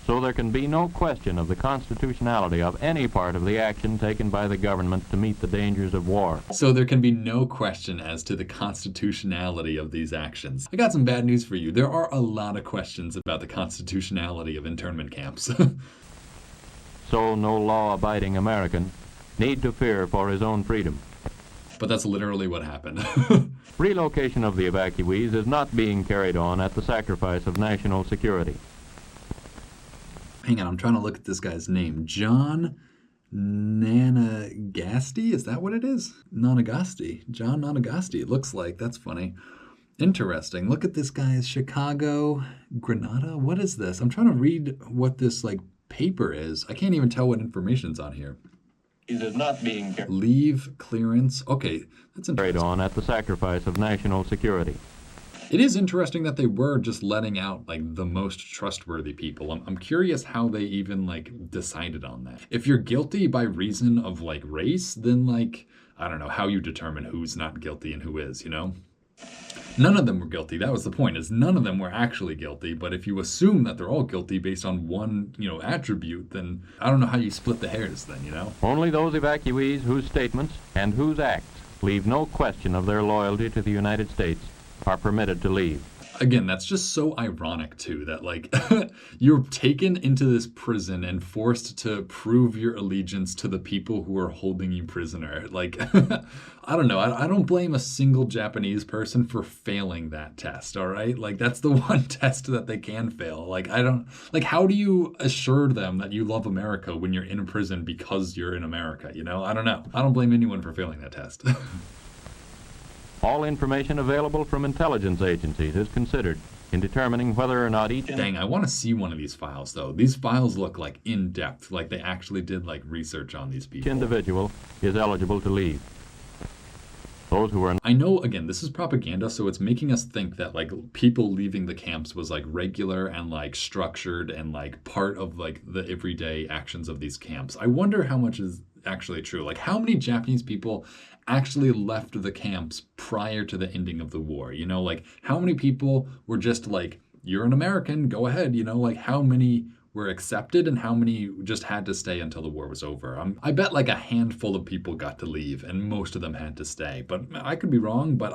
So there can be no question of the constitutionality of any part of the action taken by the government to meet the dangers of war. So there can be no question as to the constitutionality of these actions. I got some bad news for you. There are a lot of questions about the constitutionality of internment camps. So no law-abiding American need to fear for his own freedom. But that's literally what happened. Relocation of the evacuees is not being carried on at the sacrifice of national security. Hang on, I'm trying to look at this guy's name. John Nanagasti? Is that what it is? Nanagasti. John Nanagasti, it looks like. That's funny. Interesting. Look at this guy's Chicago, Grenada. What is this? I'm trying to read what this, like, paper is. I can't even tell what information's on here. It is not being Leave clearance. Okay, that's carried interesting. on at the sacrifice of national security. It is interesting that they were just letting out like the most trustworthy people. I'm curious how they even like decided on that. If you're guilty by reason of like race, then like, I don't know how you determine who's not guilty and who is, you know? None of them were guilty. That was the point, is none of them were actually guilty. But if you assume that they're all guilty based on one, you know, attribute, then I don't know how you split the hairs then, you know? Only those evacuees whose statements and whose acts leave no question of their loyalty to the United States are permitted to leave. Again, that's just so ironic, too, that, like, you're taken into this prison and forced to prove your allegiance to the people who are holding you prisoner. Like, I don't know. I don't blame a single Japanese person for failing that test, all right? Like, that's the one test that they can fail. Like, how do you assure them that you love America when you're in a prison because you're in America, you know? I don't know. I don't blame anyone for failing that test. All information available from intelligence agencies is considered in determining whether or not each... Dang, I want to see one of these files, though. These files look like in-depth, like they actually did like research on these people. individual is eligible to leave. Those who are... I know, again, this is propaganda, so it's making us think that like people leaving the camps was like regular and like structured and like part of like the everyday actions of these camps. I wonder how much is actually true. Like, how many Japanese people actually left the camps prior to the ending of the war? You know, like, how many people were just like, you're an American, go ahead, you know? Like, how many were accepted and how many just had to stay until the war was over? I bet like a handful of people got to leave and most of them had to stay. But I could be wrong, but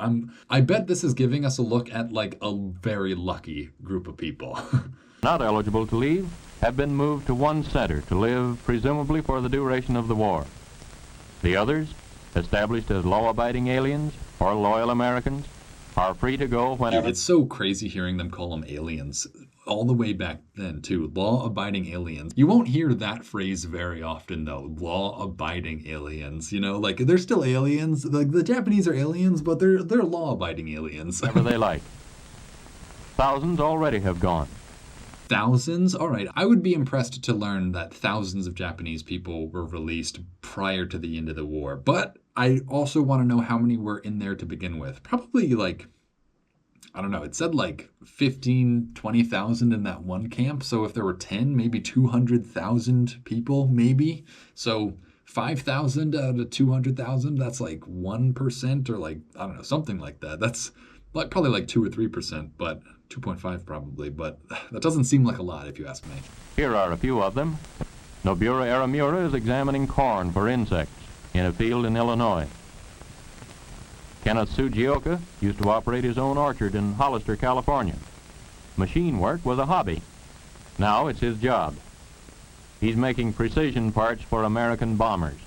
I bet this is giving us a look at like a very lucky group of people. not eligible to leave have been moved to one center to live, presumably for the duration of the war. The others, established as law-abiding aliens or loyal Americans, are free to go whenever. It's so crazy hearing them call them aliens. All the way back then, too. Law-abiding aliens. You won't hear that phrase very often, though. Law-abiding aliens. You know, like, they're still aliens. Like, the Japanese are aliens, but they're law-abiding aliens. Whenever they like. Thousands already have gone. Thousands? All right. I would be impressed to learn that thousands of Japanese people were released prior to the end of the war. But I also want to know how many were in there to begin with. Probably like, I don't know, it said like 15, 20,000 in that one camp. So if there were 10, maybe 200,000 people, maybe. So 5,000 out of 200,000, that's like 1% or like, I don't know, something like that. That's like probably like 2 or 3%, but 2.5 probably. But that doesn't seem like a lot if you ask me. Here are a few of them. Nobura Aramura is examining corn for insects in a field in Illinois. Kenneth Sugioka used to operate his own orchard in Hollister, California. Machine work was a hobby. Now it's his job. He's making precision parts for American bombers.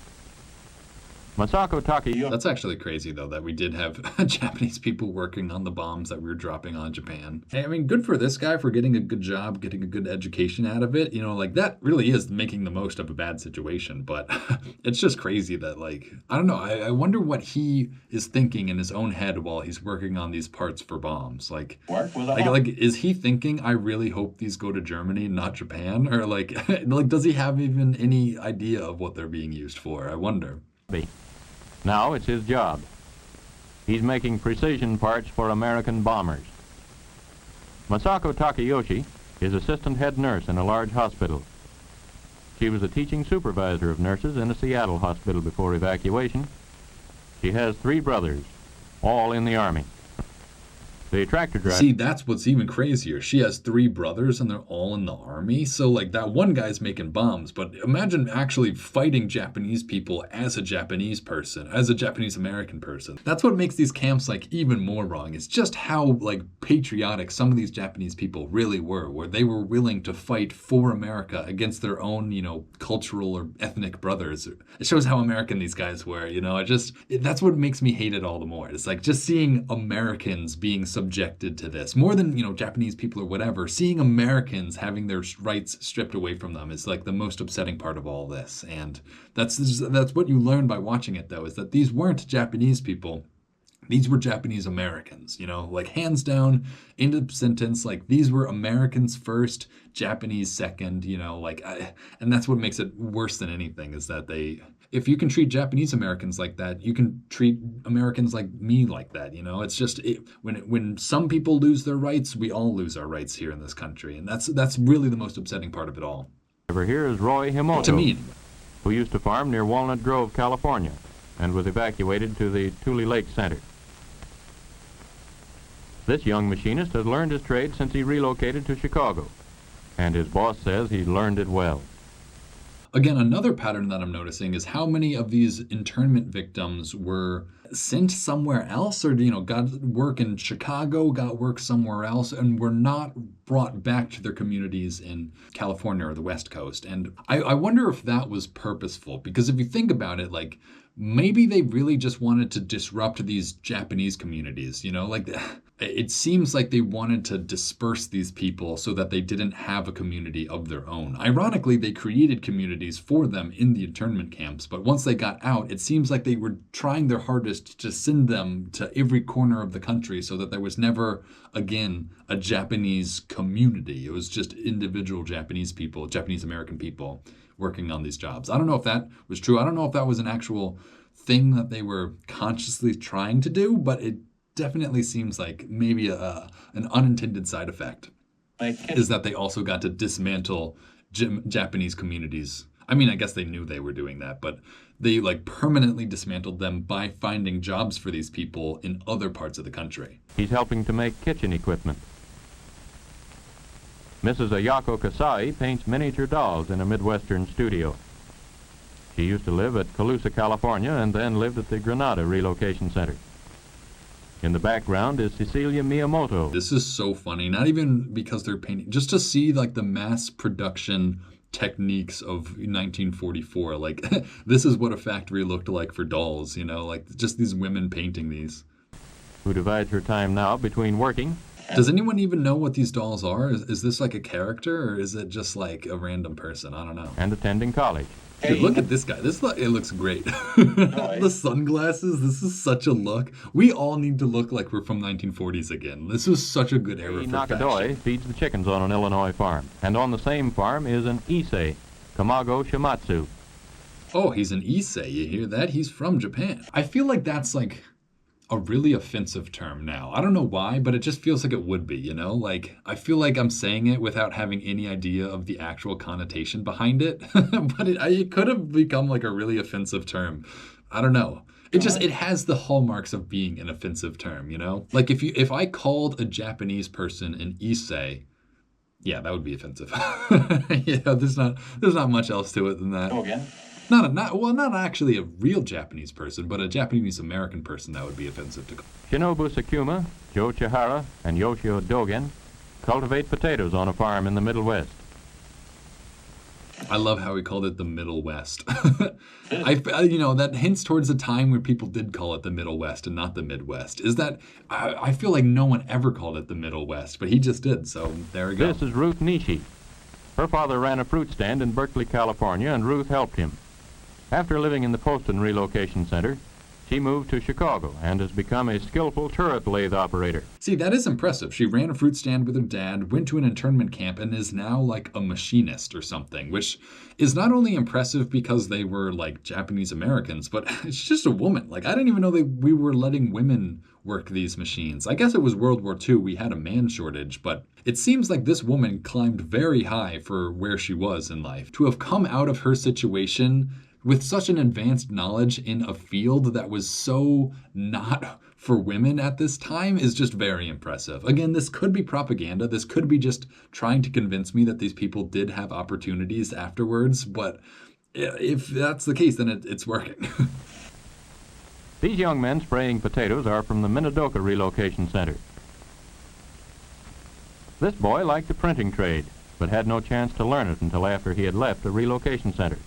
Masako Takayuki. That's actually crazy, though, that we did have Japanese people working on the bombs that we were dropping on Japan. I mean, good for this guy for getting a good job, getting a good education out of it. You know, like, that really is making the most of a bad situation. But it's just crazy that, like, I don't know. I wonder what he is thinking in his own head while he's working on these parts for bombs. Like, is he thinking, I really hope these go to Germany, not Japan? Or, like, does he have even any idea of what they're being used for? I wonder. Now it's his job. He's making precision parts for American bombers. Masako Takayoshi is assistant head nurse in a large hospital. She was a teaching supervisor of nurses in a Seattle hospital before evacuation. She has 3 brothers, all in the Army. The tractor driver. See, that's what's even crazier. She has 3 brothers and they're all in the army. So, like, that one guy's making bombs. But imagine actually fighting Japanese people as a Japanese person, as a Japanese American person. That's what makes these camps, like, even more wrong. It's just how, like, patriotic some of these Japanese people really were, where they were willing to fight for America against their own, you know, cultural or ethnic brothers. It shows how American these guys were, you know. That's what makes me hate it all the more. It's like just seeing Americans being subjected to this more than, you know, Japanese people or whatever. Seeing Americans having their rights stripped away from them is like the most upsetting part of all this. And that's what you learn by watching it, though, is that these weren't Japanese people. These were Japanese Americans, you know, like hands down, end of sentence, like these were Americans first, Japanese second, you know, like, and that's what makes it worse than anything is that if you can treat Japanese Americans like that, you can treat Americans like me like that, you know. It's just when some people lose their rights, we all lose our rights here in this country, and that's really the most upsetting part of it all. Over here is Roy Himoto, to me, who used to farm near Walnut Grove, California, and was evacuated to the Tule Lake Center. This young machinist has learned his trade since he relocated to Chicago, and his boss says he's learned it well. Again, another pattern that I'm noticing is how many of these internment victims were sent somewhere else or, you know, got work in Chicago, got work somewhere else, and were not brought back to their communities in California or the West Coast. And I wonder if that was purposeful, because if you think about it, like, maybe they really just wanted to disrupt these Japanese communities, you know, like it seems like they wanted to disperse these people so that they didn't have a community of their own. Ironically, they created communities for them in the internment camps, but once they got out, it seems like they were trying their hardest to send them to every corner of the country so that there was never, again, a Japanese community. It was just individual Japanese people, Japanese American people working on these jobs. I don't know if that was true. I don't know if that was an actual thing that they were consciously trying to do, but it definitely seems like maybe an unintended side effect is that they also got to dismantle Japanese communities. I mean, I guess they knew they were doing that, but they like permanently dismantled them by finding jobs for these people in other parts of the country. He's helping to make kitchen equipment. Mrs. Ayako Kasai paints miniature dolls in a Midwestern studio. She used to live at Colusa, California, and then lived at the Granada Relocation Center. In the background is Cecilia Miyamoto. This is so funny. Not even because they're painting, just to see like the mass production techniques of 1944. Like this is what a factory looked like for dolls, you know, like just these women painting these. Who divides her time now between working. Does anyone even know what these dolls are? Is this like a character or is it just like a random person? I don't know. And attending college. Dude, look at this guy. It looks great. The sunglasses, this is such a look. We all need to look like we're from 1940s again. This was such a good era for Nakadoi fashion. feeds the chickens on an Illinois farm. And on the same farm is an Issei, Kamago Shimatsu. Oh, he's an Issei. You hear that? He's from Japan. I feel like that's like a really offensive term now. I don't know why, but it just feels like it would be, you know? Like, I feel like I'm saying it without having any idea of the actual connotation behind it. But it could have become like a really offensive term. I don't know. It has the hallmarks of being an offensive term, you know? Like if I called a Japanese person an Issei, yeah, that would be offensive. Yeah, there's not much else to it than that. Go again. Not actually a real Japanese person, but a Japanese American person that would be offensive to call. Shinobu Sakuma, Joe Chihara, and Yoshio Dogen cultivate potatoes on a farm in the Middle West. I love how he called it the Middle West. That hints towards a time where people did call it the Middle West and not the Midwest. I feel like no one ever called it the Middle West, but he just did, so there we go. This is Ruth Nishi. Her father ran a fruit stand in Berkeley, California, and Ruth helped him. After living in the Poston Relocation Center, she moved to Chicago and has become a skillful turret lathe operator. See, that is impressive. She ran a fruit stand with her dad, went to an internment camp, and is now like a machinist or something, which is not only impressive because they were like Japanese Americans, but it's just a woman. Like, I didn't even know we were letting women work these machines. I guess it was World War II. We had a man shortage, but it seems like this woman climbed very high for where she was in life. To have come out of her situation with such an advanced knowledge in a field that was so not for women at this time is just very impressive. Again, this could be propaganda. This could be just trying to convince me that these people did have opportunities afterwards, but if that's the case, then it's working. These young men spraying potatoes are from the Minidoka Relocation Center. This boy liked the printing trade, but had no chance to learn it until after he had left the relocation center.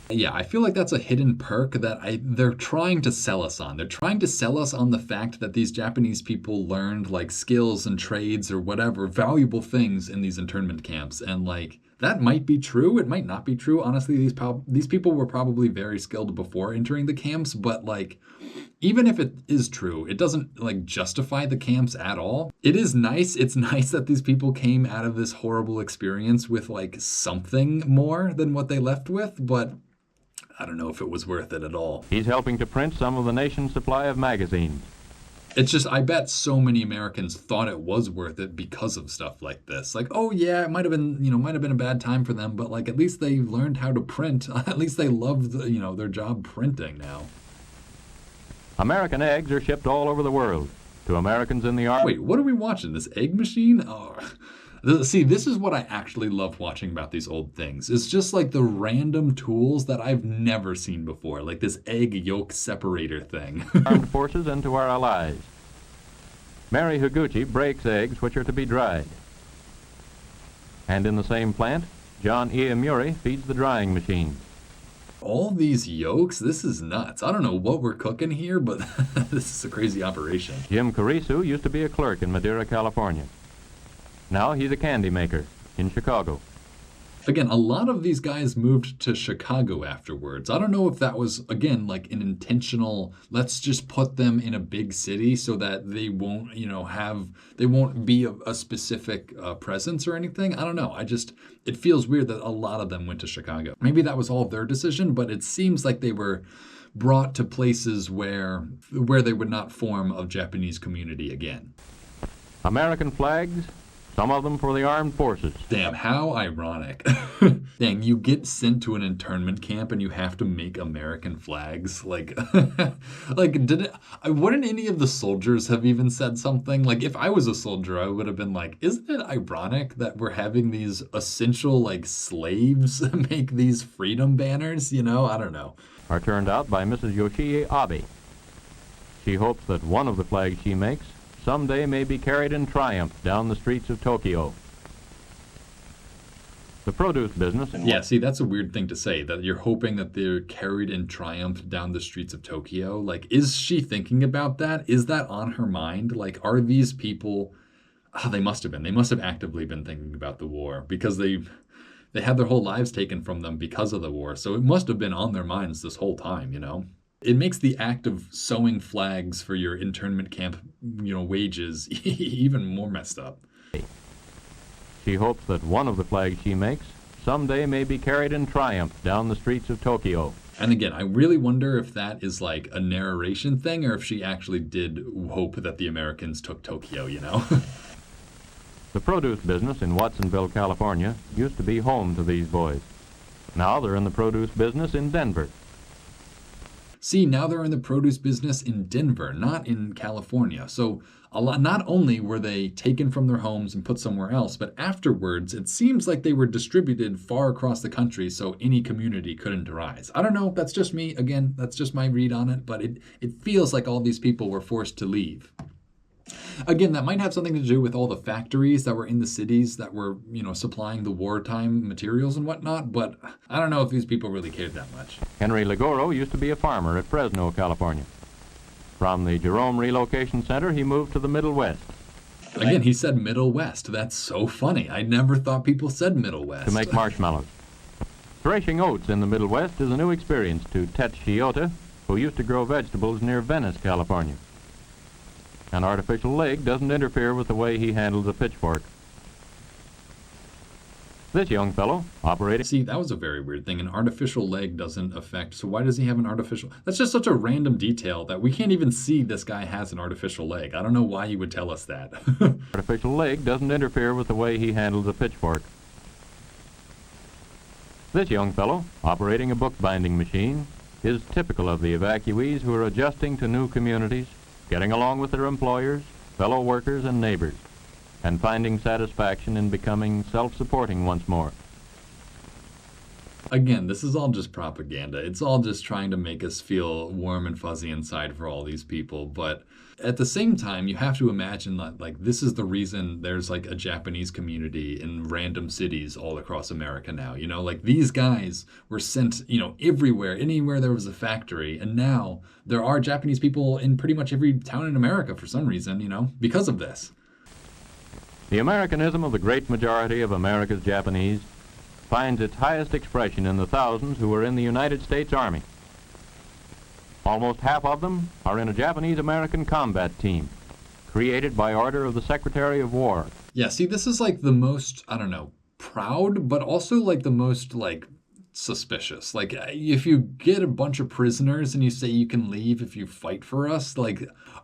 Yeah, I feel like that's a hidden perk that they're trying to sell us on. They're trying to sell us on the fact that these Japanese people learned like skills and trades or whatever, valuable things in these internment camps. And like, that might be true. It might not be true. Honestly, these people were probably very skilled before entering the camps, but like, even if it is true, it doesn't like justify the camps at all. It is nice. It's nice that these people came out of this horrible experience with like something more than what they left with, but I don't know if it was worth it at all. He's helping to print some of the nation's supply of magazines. It's just, I bet so many Americans thought it was worth it because of stuff like this. Like, oh yeah, it might have been a bad time for them, but like at least they learned how to print. At least they loved, their job printing now. American eggs are shipped all over the world to Americans in the army. Wait, what are we watching? This egg machine? Oh. See, this is what I actually love watching about these old things. It's just like the random tools that I've never seen before, like this egg yolk separator thing. Armed forces and to our allies. Mary Higuchi breaks eggs which are to be dried. And in the same plant, John Iamuri feeds the drying machine. All these yolks, this is nuts. I don't know what we're cooking here, but this is a crazy operation. Jim Carisu used to be a clerk in Madera, California. Now he's a candy maker in Chicago. Again, a lot of these guys moved to Chicago afterwards. I don't know if that was, again, like an intentional, let's just put them in a big city so that they won't, they won't be a specific presence or anything. I don't know. It feels weird that a lot of them went to Chicago. Maybe that was all their decision, but it seems like they were brought to places where they would not form a Japanese community again. American flags, some of them for the armed forces. Damn, how ironic. Dang, you get sent to an internment camp and you have to make American flags. Like, wouldn't any of the soldiers have even said something? Like, if I was a soldier, I would have been like, isn't it ironic that we're having these essential, like, slaves make these freedom banners? I don't know. Are turned out by Mrs. Yoshie Abe. She hopes that one of the flags she makes someday may be carried in triumph down the streets of Tokyo. The produce business. Yeah, see, that's a weird thing to say, that you're hoping that they're carried in triumph down the streets of Tokyo. Like, is she thinking about that? Is that on her mind? Like, are these people... Oh, they must have been. They must have actively been thinking about the war because they had their whole lives taken from them because of the war. So it must have been on their minds this whole time, you know? It makes the act of sewing flags for your internment camp, wages even more messed up. She hopes that one of the flags she makes someday may be carried in triumph down the streets of Tokyo. And again, I really wonder if that is like a narration thing or if she actually did hope that the Americans took Tokyo, The produce business in Watsonville, California, used to be home to these boys. Now they're in the produce business in Denver. See, now they're in the produce business in Denver, not in California. So not only were they taken from their homes and put somewhere else, but afterwards it seems like they were distributed far across the country so any community couldn't arise. I don't know, that's just me. Again, that's just my read on it, but it feels like all these people were forced to leave. Again, that might have something to do with all the factories that were in the cities that were, supplying the wartime materials and whatnot, but I don't know if these people really cared that much. Henry Ligoro used to be a farmer at Fresno, California. From the Jerome Relocation Center, he moved to the Middle West. Again, he said Middle West. That's so funny. I never thought people said Middle West. To make marshmallows. Threshing oats in the Middle West is a new experience to Tet Shiota, who used to grow vegetables near Venice, California. An artificial leg doesn't interfere with the way he handles a pitchfork. This young fellow operating... See, that was a very weird thing. An artificial leg doesn't affect... So why does he have an artificial... That's just such a random detail that we can't even see this guy has an artificial leg. I don't know why he would tell us that. Artificial leg doesn't interfere with the way he handles a pitchfork. This young fellow operating a bookbinding machine is typical of the evacuees who are adjusting to new communities, getting along with their employers, fellow workers, and neighbors, and finding satisfaction in becoming self-supporting once more. Again, this is all just propaganda. It's all just trying to make us feel warm and fuzzy inside for all these people. But at the same time, you have to imagine that, this is the reason there's, a Japanese community in random cities all across America now. These guys were sent, everywhere, anywhere there was a factory. And now there are Japanese people in pretty much every town in America for some reason, because of this. The Americanism of the great majority of America's Japanese finds its highest expression in the thousands who are in the United States Army. Almost half of them are in a Japanese-American combat team, created by order of the Secretary of War. Yeah, see, this is the most, I don't know, proud, but also the most, suspicious. If you get a bunch of prisoners and you say you can leave if you fight for us,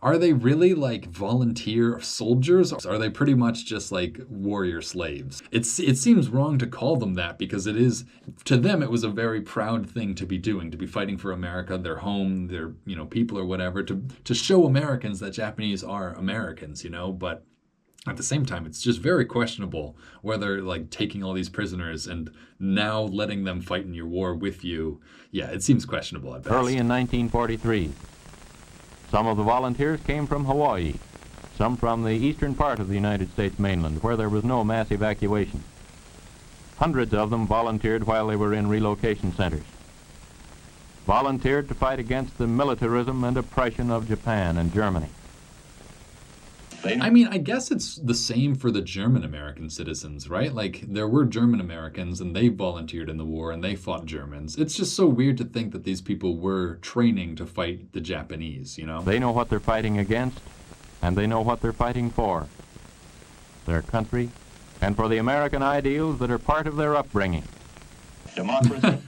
are they really volunteer soldiers? Or are they pretty much just warrior slaves? It seems wrong to call them that because it is, to them, it was a very proud thing to be doing, to be fighting for America, their home, their, people or whatever, to show Americans that Japanese are Americans, but at the same time, it's just very questionable whether taking all these prisoners and now letting them fight in your war with you. Yeah, it seems questionable at best. Early in 1943, some of the volunteers came from Hawaii, some from the eastern part of the United States mainland where there was no mass evacuation. Hundreds of them volunteered while they were in relocation centers. Volunteered to fight against the militarism and oppression of Japan and Germany. I mean, I guess it's the same for the German American citizens, right? There were German Americans and they volunteered in the war and they fought Germans. It's just so weird to think that these people were training to fight the Japanese, They know what they're fighting against and they know what they're fighting for. Their country and for the American ideals that are part of their upbringing. Democracy.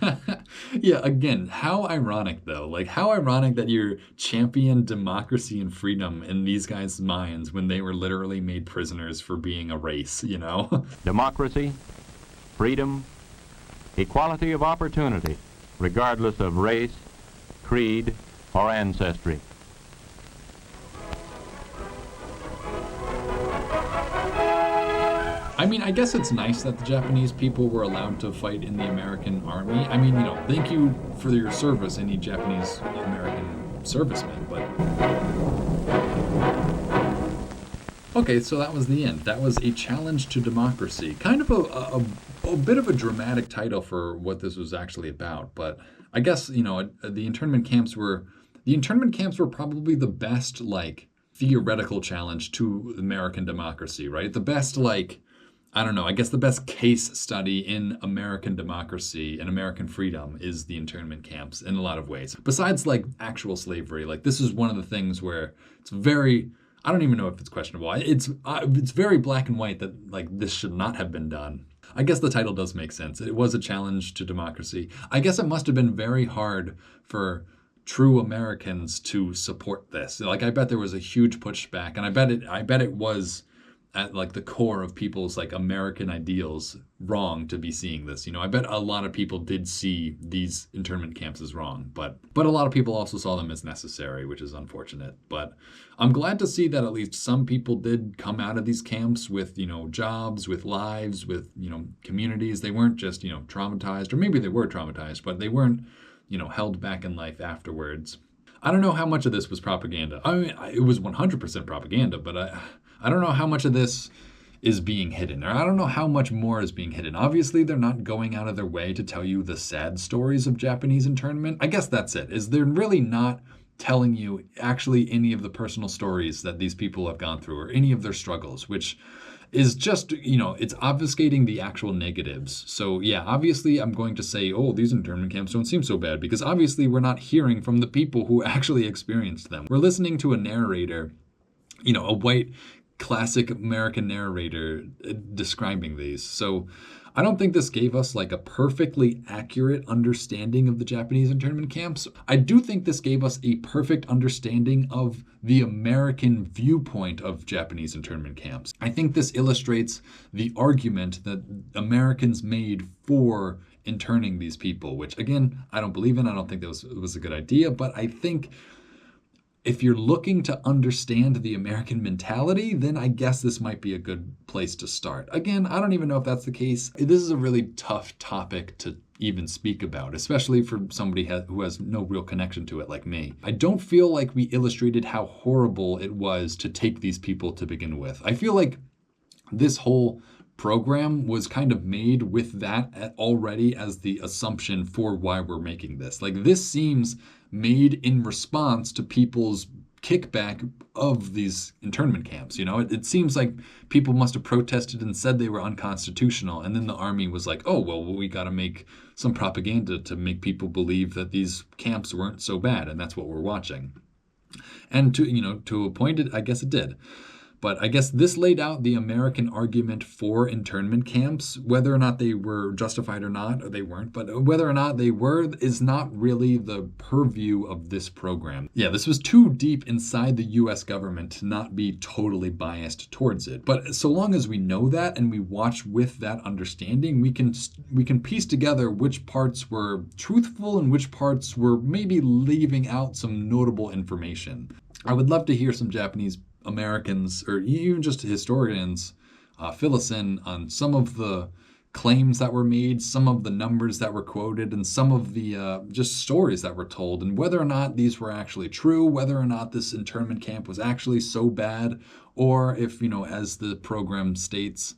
Yeah, again, how ironic, though. How ironic that you champion democracy and freedom in these guys' minds when they were literally made prisoners for being a race, Democracy, freedom, equality of opportunity, regardless of race, creed, or ancestry. I mean, I guess it's nice that the Japanese people were allowed to fight in the American army. I mean, thank you for your service, any Japanese American servicemen, but Okay, so that was the end. That was A Challenge to Democracy. Kind of a bit of a dramatic title for what this was actually about, but I guess, the internment camps were probably the best like theoretical challenge to American democracy, right? The best like I don't know, I guess the best case study in American democracy and American freedom is the internment camps in a lot of ways. Besides like actual slavery, like this is one of the things where it's very I don't even know if it's questionable. It's very black and white that like this should not have been done. I guess the title does make sense. It was a challenge to democracy. I guess it must have been very hard for true Americans to support this. Like I bet there was a huge pushback, and I bet it was at like the core of people's like American ideals wrong to be seeing this. I bet a lot of people did see these internment camps as wrong, but a lot of people also saw them as necessary, which is unfortunate. But I'm glad to see that at least some people did come out of these camps with, jobs, with lives, with, communities. They weren't just, traumatized, or maybe they were traumatized, but they weren't, held back in life afterwards. I don't know how much of this was propaganda. I mean, it was 100% propaganda, but I don't know how much of this is being hidden, or I don't know how much more is being hidden. Obviously, they're not going out of their way to tell you the sad stories of Japanese internment. I guess that's it, is they're really not telling you actually any of the personal stories that these people have gone through or any of their struggles, which is just, it's obfuscating the actual negatives. So yeah, obviously I'm going to say, oh, these internment camps don't seem so bad, because obviously we're not hearing from the people who actually experienced them. We're listening to a narrator, a white classic American narrator describing these. So I don't think this gave us like a perfectly accurate understanding of the Japanese internment camps. I do think this gave us a perfect understanding of the American viewpoint of Japanese internment camps. I think this illustrates the argument that Americans made for interning these people, which again, I don't believe in. I don't think that was a good idea, but I think if you're looking to understand the American mentality, then I guess this might be a good place to start. Again, I don't even know if that's the case. This is a really tough topic to even speak about, especially for somebody who has no real connection to it like me. I don't feel like we illustrated how horrible it was to take these people to begin with. I feel like this whole program was kind of made with that already as the assumption for why we're making this. Like this seems made in response to people's kickback of these internment camps. It seems like people must have protested and said they were unconstitutional, and then the army was like, oh well, we got to make some propaganda to make people believe that these camps weren't so bad, and that's what we're watching. And to a point, I guess it did. But I guess this laid out the American argument for internment camps. Whether or not they were justified or not, or they weren't, but whether or not they were is not really the purview of this program. Yeah, this was too deep inside the US government to not be totally biased towards it. But so long as we know that and we watch with that understanding, we can piece together which parts were truthful and which parts were maybe leaving out some notable information. I would love to hear some Japanese Americans, or even just historians, fill us in on some of the claims that were made, some of the numbers that were quoted, and some of the just stories that were told, and whether or not these were actually true, whether or not this internment camp was actually so bad, or if, as the program states,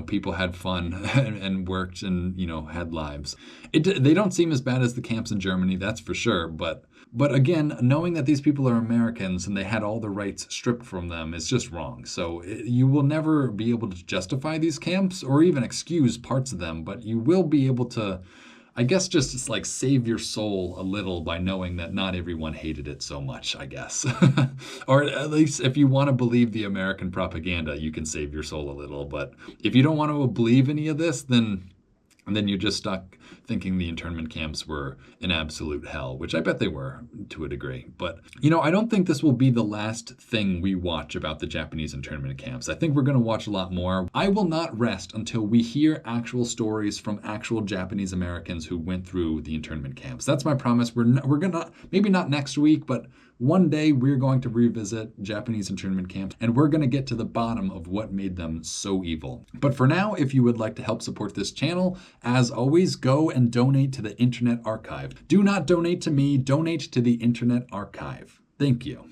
people had fun and worked and, had lives. They don't seem as bad as the camps in Germany, that's for sure, but again, knowing that these people are Americans and they had all the rights stripped from them is just wrong. So you will never be able to justify these camps or even excuse parts of them, but you will be able to, I guess, just like save your soul a little by knowing that not everyone hated it so much, I guess. Or at least if you want to believe the American propaganda, you can save your soul a little. But if you don't want to believe any of this, then you're just stuck thinking the internment camps were an absolute hell, which I bet they were to a degree. But, I don't think this will be the last thing we watch about the Japanese internment camps. I think we're going to watch a lot more. I will not rest until we hear actual stories from actual Japanese Americans who went through the internment camps. That's my promise. We're going to, maybe not next week, but one day we're going to revisit Japanese internment camps, and we're going to get to the bottom of what made them so evil. But for now, if you would like to help support this channel, as always, go and donate to the Internet Archive. Do not donate to me, donate to the Internet Archive. Thank you.